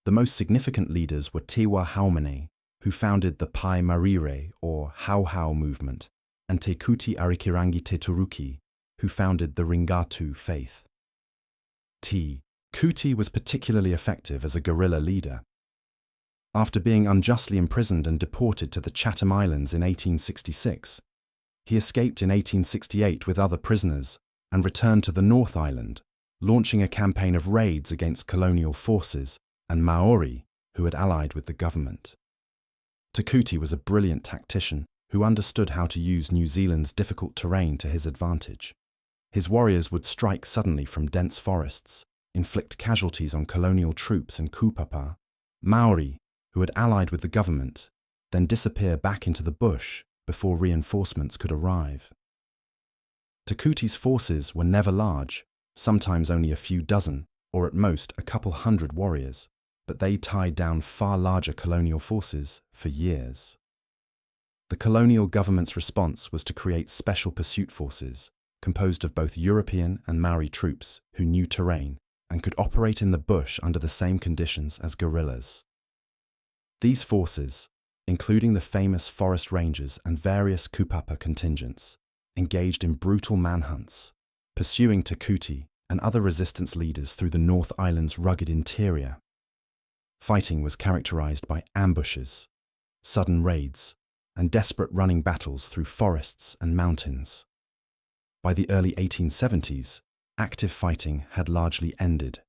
The most significant leaders were Tewa Haumane, who founded the Pai Marire or Hau movement, and Te Kuti Arikirangi Te Turuki, who founded the Ringatu faith. Te Kuti was particularly effective as a guerrilla leader. After being unjustly imprisoned and deported to the Chatham Islands in 1866, he escaped in 1868 with other prisoners and returned to the North Island, launching a campaign of raids against colonial forces and Maori who had allied with the government. Te Kuti was a brilliant tactician who understood how to use New Zealand's difficult terrain to his advantage. His warriors would strike suddenly from dense forests, inflict casualties on colonial troops and kupapa, Maori, who had allied with the government, then disappear back into the bush before reinforcements could arrive. Te Kuti's forces were never large, sometimes only a few dozen, or at most a couple hundred warriors, but they tied down far larger colonial forces for years. The colonial government's response was to create special pursuit forces, composed of both European and Maori troops who knew terrain and could operate in the bush under the same conditions as guerrillas. These forces, including the famous forest rangers and various kupapa contingents, engaged in brutal manhunts, pursuing Te Kuti and other resistance leaders through the North Island's rugged interior. Fighting was characterized by ambushes, sudden raids, and desperate running battles through forests and mountains. By the early 1870s, active fighting had largely ended.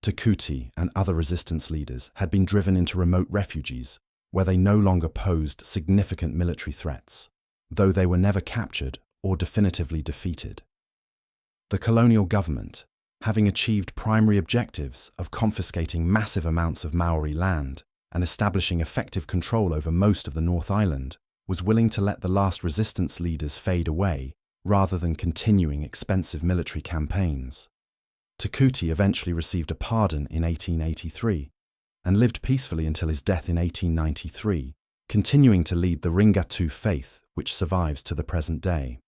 Takuti and other resistance leaders had been driven into remote refuges where they no longer posed significant military threats, though they were never captured or definitively defeated. The colonial government, having achieved primary objectives of confiscating massive amounts of Maori land and establishing effective control over most of the North Island, was willing to let the last resistance leaders fade away rather than continuing expensive military campaigns. Takuti eventually received a pardon in 1883 and lived peacefully until his death in 1893, continuing to lead the Ringatu faith, which survives to the present day.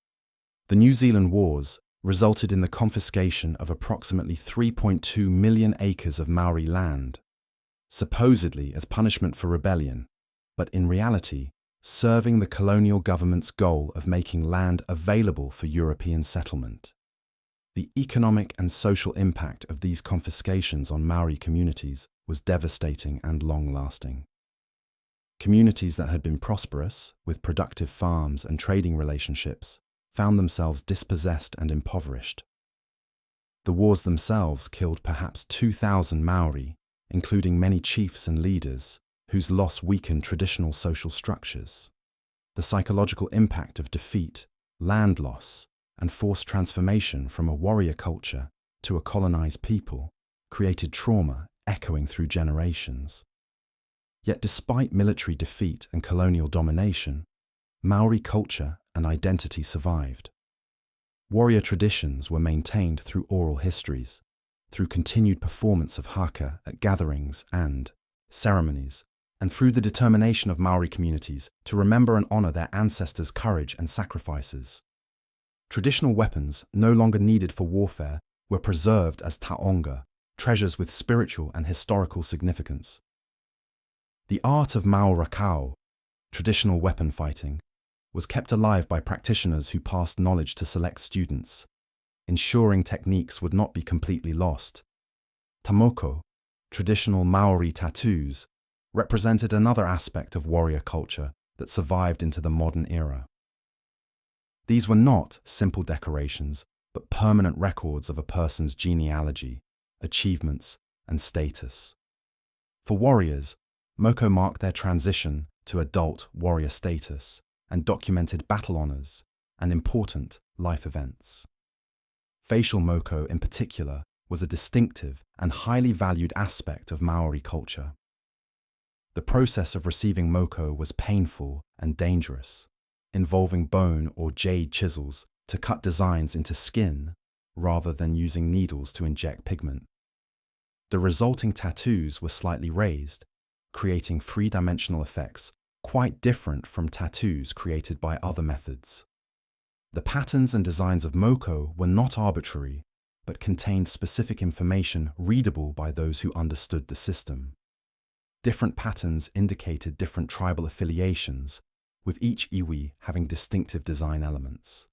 The New Zealand Wars resulted in the confiscation of approximately 3.2 million acres of Maori land, supposedly as punishment for rebellion, but in reality, serving the colonial government's goal of making land available for European settlement. The economic and social impact of these confiscations on Maori communities was devastating and long-lasting. Communities that had been prosperous, with productive farms and trading relationships, found themselves dispossessed and impoverished. The wars themselves killed perhaps 2,000 Maori, including many chiefs and leaders, whose loss weakened traditional social structures. The psychological impact of defeat, land loss, and forced transformation from a warrior culture to a colonized people created trauma echoing through generations. Yet despite military defeat and colonial domination, Maori culture and identity survived. Warrior traditions were maintained through oral histories, through continued performance of haka at gatherings and ceremonies, and through the determination of Maori communities to remember and honor their ancestors' courage and sacrifices. Traditional weapons, no longer needed for warfare, were preserved as taonga, treasures with spiritual and historical significance. The art of Maorakau, traditional weapon fighting, was kept alive by practitioners who passed knowledge to select students, ensuring techniques would not be completely lost. Tamoko, traditional Maori tattoos, represented another aspect of warrior culture that survived into the modern era. These were not simple decorations, but permanent records of a person's genealogy, achievements, and status. For warriors, moko marked their transition to adult warrior status and documented battle honors and important life events. Facial moko, in particular, was a distinctive and highly valued aspect of Maori culture. The process of receiving moko was painful and dangerous, involving bone or jade chisels to cut designs into skin rather than using needles to inject pigment. The resulting tattoos were slightly raised, creating three-dimensional effects quite different from tattoos created by other methods. The patterns and designs of moko were not arbitrary, but contained specific information readable by those who understood the system. Different patterns indicated different tribal affiliations, with each iwi having distinctive design elements.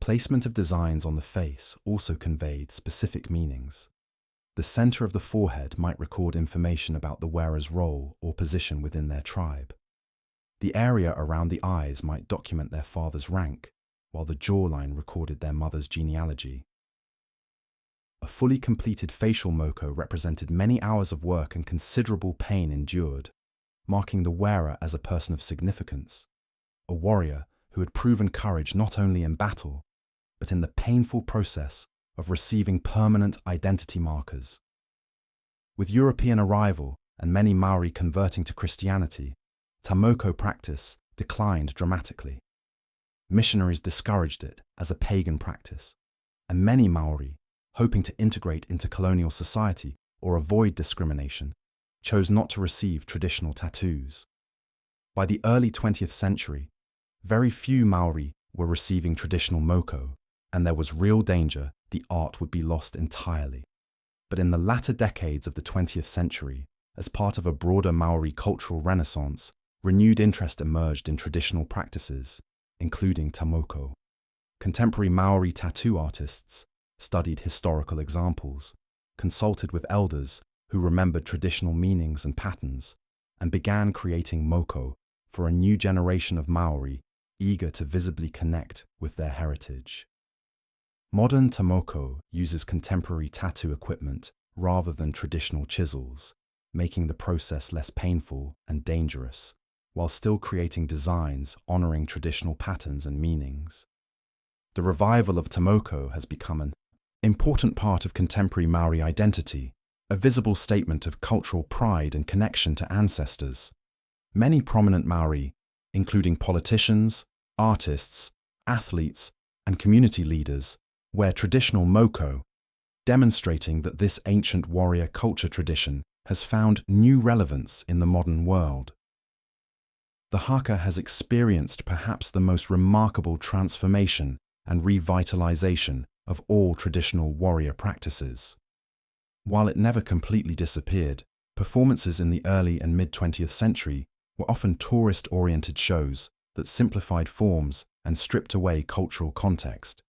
Placement of designs on the face also conveyed specific meanings. The center of the forehead might record information about the wearer's role or position within their tribe. The area around the eyes might document their father's rank, while the jawline recorded their mother's genealogy. A fully completed facial moko represented many hours of work and considerable pain endured, marking the wearer as a person of significance, a warrior who had proven courage not only in battle, but in the painful process of receiving permanent identity markers. With European arrival and many Maori converting to Christianity, tamoko practice declined dramatically. Missionaries discouraged it as a pagan practice, and many Maori, hoping to integrate into colonial society or avoid discrimination, chose not to receive traditional tattoos. By the early 20th century, very few Maori were receiving traditional moko, and there was real danger the art would be lost entirely. But in the latter decades of the 20th century, as part of a broader Maori cultural renaissance, renewed interest emerged in traditional practices, including tamoko. Contemporary Maori tattoo artists studied historical examples, consulted with elders who remembered traditional meanings and patterns, and began creating moko for a new generation of Maori eager to visibly connect with their heritage. Modern tamoko uses contemporary tattoo equipment rather than traditional chisels, making the process less painful and dangerous, while still creating designs honoring traditional patterns and meanings. The revival of tamoko has become an important part of contemporary Maori identity, a visible statement of cultural pride and connection to ancestors. Many prominent Maori, including politicians, artists, athletes, and community leaders, wear traditional moko, demonstrating that this ancient warrior culture tradition has found new relevance in the modern world. The haka has experienced perhaps the most remarkable transformation and revitalization of all traditional warrior practices. While it never completely disappeared, performances in the early and mid-20th century were often tourist-oriented shows that simplified forms and stripped away cultural context.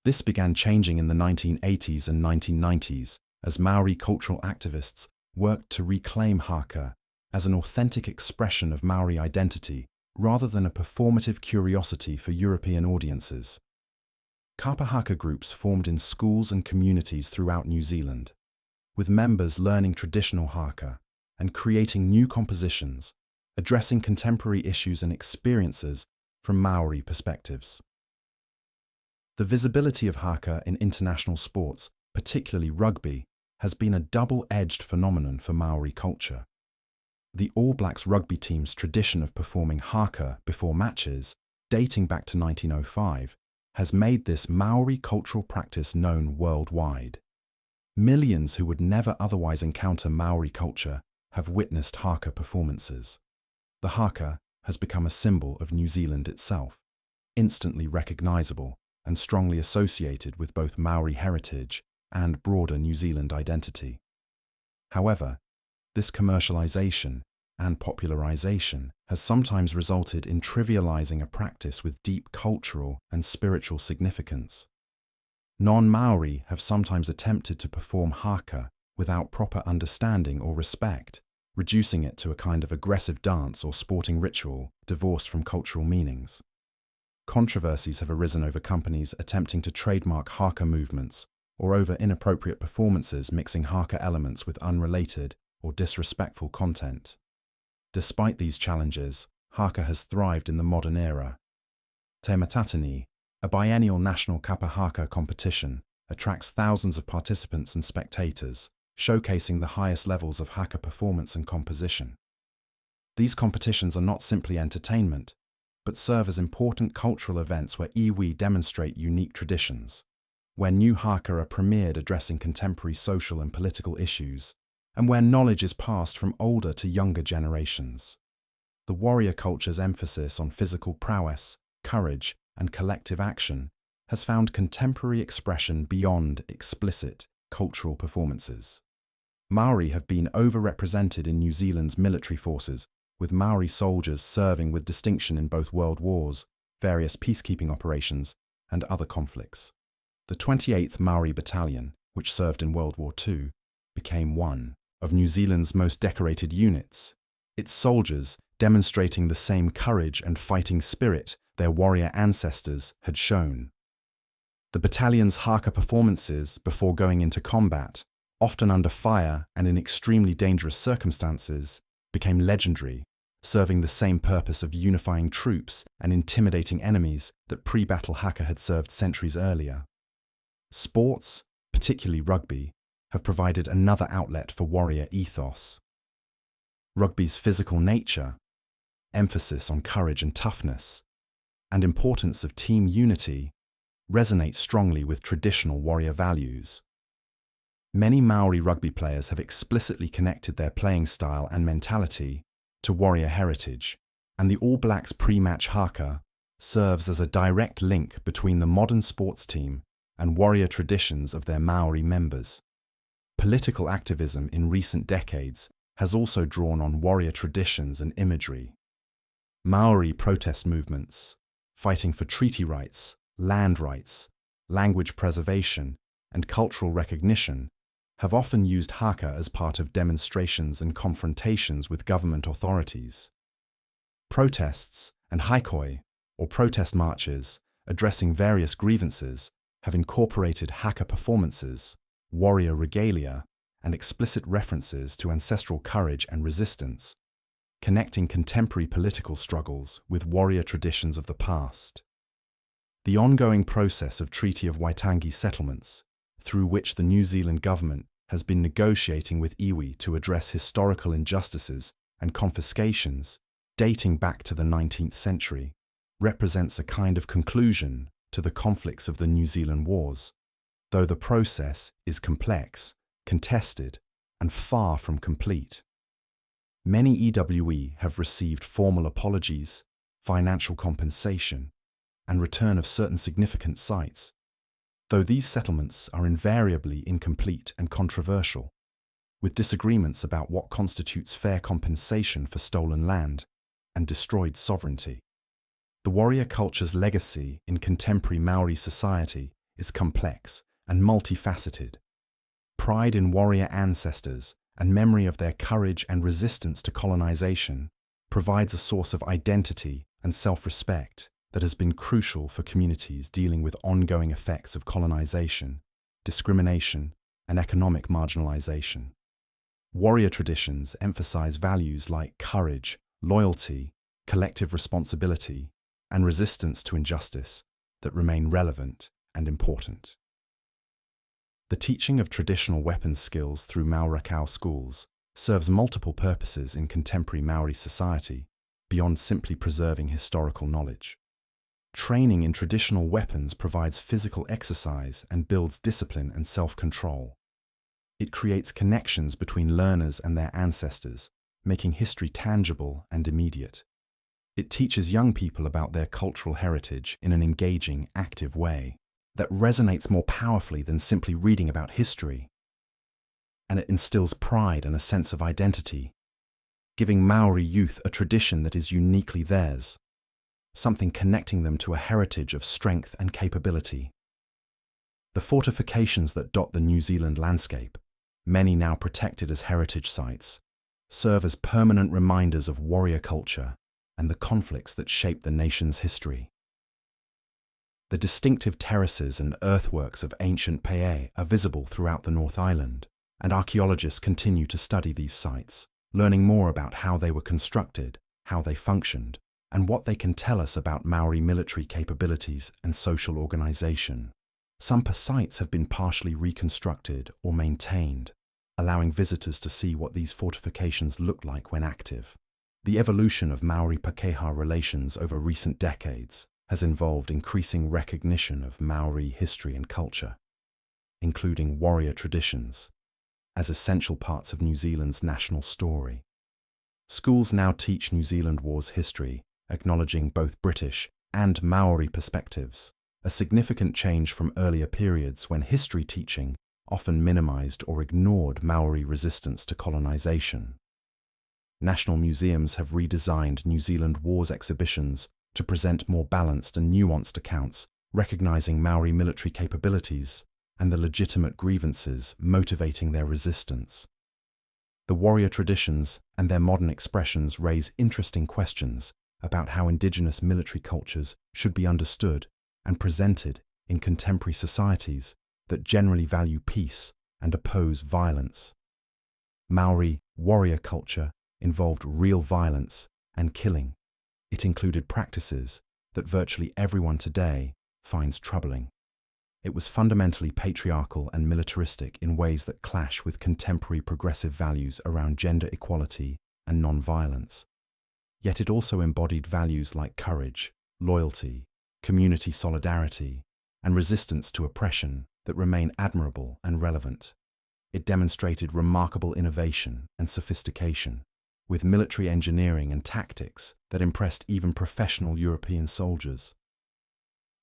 This began changing in the 1980s and 1990s as Maori cultural activists worked to reclaim haka as an authentic expression of Maori identity rather than a performative curiosity for European audiences. Kapa haka groups formed in schools and communities throughout New Zealand, with members learning traditional haka and creating new compositions, addressing contemporary issues and experiences from Maori perspectives. The visibility of haka in international sports, particularly rugby, has been a double-edged phenomenon for Maori culture. The All Blacks rugby team's tradition of performing haka before matches, dating back to 1905, has made this Maori cultural practice known worldwide. Millions who would never otherwise encounter Maori culture have witnessed haka performances. The haka has become a symbol of New Zealand itself, instantly recognizable and strongly associated with both Maori heritage and broader New Zealand identity. However, this commercialization and popularization has sometimes resulted in trivializing a practice with deep cultural and spiritual significance. Non-Maori have sometimes attempted to perform haka without proper understanding or respect, reducing it to a kind of aggressive dance or sporting ritual divorced from cultural meanings. Controversies have arisen over companies attempting to trademark haka movements or over inappropriate performances mixing haka elements with unrelated or disrespectful content. Despite these challenges, haka has thrived in the modern era. Te Matatini, a biennial national kapa haka competition, attracts thousands of participants and spectators, showcasing the highest levels of haka performance and composition. These competitions are not simply entertainment, but serve as important cultural events where iwi demonstrate unique traditions, where new haka are premiered addressing contemporary social and political issues, and where knowledge is passed from older to younger generations. The warrior culture's emphasis on physical prowess, courage, and collective action has found contemporary expression beyond explicit cultural performances. Maori have been overrepresented in New Zealand's military forces, with Maori soldiers serving with distinction in both world wars, various peacekeeping operations, and other conflicts. The 28th Maori Battalion, which served in World War II, became one of New Zealand's most decorated units, its soldiers demonstrating the same courage and fighting spirit their warrior ancestors had shown. The battalion's haka performances before going into combat, often under fire and in extremely dangerous circumstances, became legendary, serving the same purpose of unifying troops and intimidating enemies that pre-battle haka had served centuries earlier. Sports, particularly rugby, have provided another outlet for warrior ethos. Rugby's physical nature, emphasis on courage and toughness, and importance of team unity resonate strongly with traditional warrior values. Many Maori rugby players have explicitly connected their playing style and mentality to warrior heritage, and the All Blacks pre-match haka serves as a direct link between the modern sports team and warrior traditions of their Maori members. Political activism in recent decades has also drawn on warrior traditions and imagery. Maori protest movements, fighting for treaty rights, land rights, language preservation, and cultural recognition, have often used haka as part of demonstrations and confrontations with government authorities. Protests and haikoi, or protest marches, addressing various grievances, have incorporated haka performances, warrior regalia, and explicit references to ancestral courage and resistance, connecting contemporary political struggles with warrior traditions of the past. The ongoing process of Treaty of Waitangi settlements, through which the New Zealand government has been negotiating with iwi to address historical injustices and confiscations dating back to the 19th century, represents a kind of conclusion to the conflicts of the New Zealand Wars, though the process is complex, contested, and far from complete. Many EWE have received formal apologies, financial compensation, and return of certain significant sites, though these settlements are invariably incomplete and controversial, with disagreements about what constitutes fair compensation for stolen land and destroyed sovereignty. The warrior culture's legacy in contemporary Maori society is complex and multifaceted. Pride in warrior ancestors and memory of their courage and resistance to colonization provides a source of identity and self-respect that has been crucial for communities dealing with ongoing effects of colonization, discrimination, and economic marginalization. Warrior traditions emphasize values like courage, loyalty, collective responsibility, and resistance to injustice that remain relevant and important. The teaching of traditional weapons skills through Maurakau schools serves multiple purposes in contemporary Maori society beyond simply preserving historical knowledge. Training in traditional weapons provides physical exercise and builds discipline and self-control. It creates connections between learners and their ancestors, making history tangible and immediate. It teaches young people about their cultural heritage in an engaging, active way that resonates more powerfully than simply reading about history. And it instills pride and a sense of identity, giving Maori youth a tradition that is uniquely theirs, something connecting them to a heritage of strength and capability. The fortifications that dot the New Zealand landscape, many now protected as heritage sites, serve as permanent reminders of warrior culture and the conflicts that shape the nation's history. The distinctive terraces and earthworks of ancient Pea are visible throughout the North Island, and archaeologists continue to study these sites, learning more about how they were constructed, how they functioned, and what they can tell us about Maori military capabilities and social organization. Some sites have been partially reconstructed or maintained, allowing visitors to see what these fortifications looked like when active. The evolution of Maori-Pakeha relations over recent decades has involved increasing recognition of Maori history and culture, including warrior traditions, as essential parts of New Zealand's national story. Schools now teach New Zealand War's history, acknowledging both British and Maori perspectives, a significant change from earlier periods when history teaching often minimized or ignored Maori resistance to colonization. National museums have redesigned New Zealand War's exhibitions to present more balanced and nuanced accounts, recognizing Maori military capabilities and the legitimate grievances motivating their resistance. The warrior traditions and their modern expressions raise interesting questions about how Indigenous military cultures should be understood and presented in contemporary societies that generally value peace and oppose violence. Maori warrior culture involved real violence and killing. It included practices that virtually everyone today finds troubling. It was fundamentally patriarchal and militaristic in ways that clash with contemporary progressive values around gender equality and non-violence. Yet it also embodied values like courage, loyalty, community solidarity, and resistance to oppression that remain admirable and relevant. It demonstrated remarkable innovation and sophistication, with military engineering and tactics that impressed even professional European soldiers.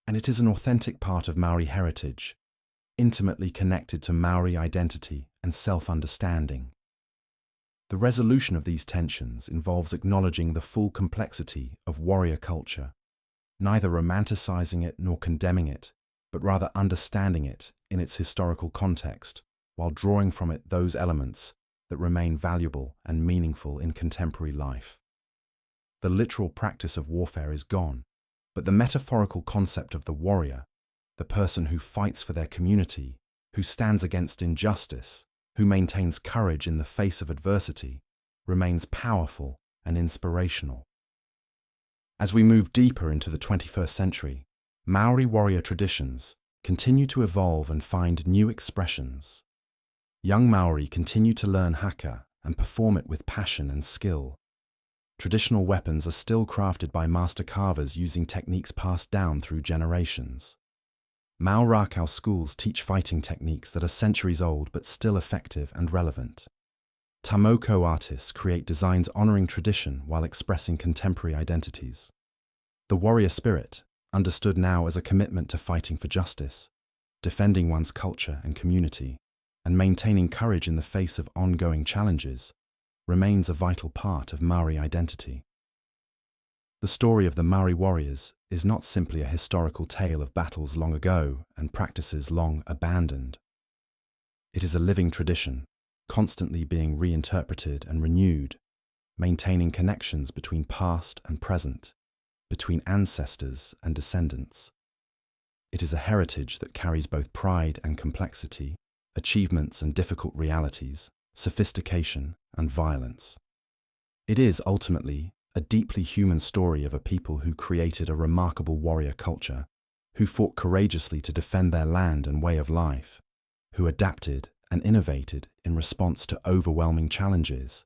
And it is an authentic part of Maori heritage, intimately connected to Maori identity and self-understanding. The resolution of these tensions involves acknowledging the full complexity of warrior culture, neither romanticizing it nor condemning it, but rather understanding it in its historical context, while drawing from it those elements that remain valuable and meaningful in contemporary life. The literal practice of warfare is gone, but the metaphorical concept of the warrior, the person who fights for their community, who stands against injustice, who maintains courage in the face of adversity, remains powerful and inspirational. As we move deeper into the 21st century, Maori warrior traditions continue to evolve and find new expressions. Young Maori continue to learn haka and perform it with passion and skill. Traditional weapons are still crafted by master carvers using techniques passed down through generations. Maorakau schools teach fighting techniques that are centuries old but still effective and relevant. Tamoko artists create designs honoring tradition while expressing contemporary identities. The warrior spirit, understood now as a commitment to fighting for justice, defending one's culture and community, and maintaining courage in the face of ongoing challenges, remains a vital part of Maori identity. The story of the Maori warriors is not simply a historical tale of battles long ago and practices long abandoned. It is a living tradition, constantly being reinterpreted and renewed, maintaining connections between past and present, between ancestors and descendants. It is a heritage that carries both pride and complexity, achievements and difficult realities, sophistication and violence. It is ultimately a deeply human story of a people who created a remarkable warrior culture, who fought courageously to defend their land and way of life, who adapted and innovated in response to overwhelming challenges,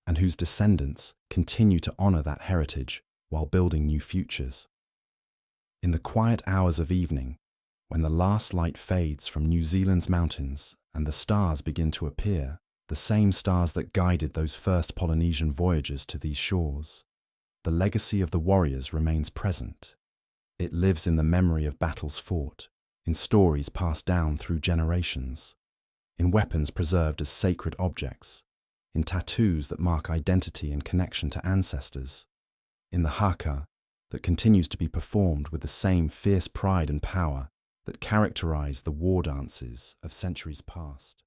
and whose descendants continue to honor that heritage while building new futures. In the quiet hours of evening, when the last light fades from New Zealand's mountains and the stars begin to appear, the same stars that guided those first Polynesian voyagers to these shores, the legacy of the warriors remains present. It lives in the memory of battles fought, in stories passed down through generations, in weapons preserved as sacred objects, in tattoos that mark identity and connection to ancestors, in the haka that continues to be performed with the same fierce pride and power that characterized the war dances of centuries past.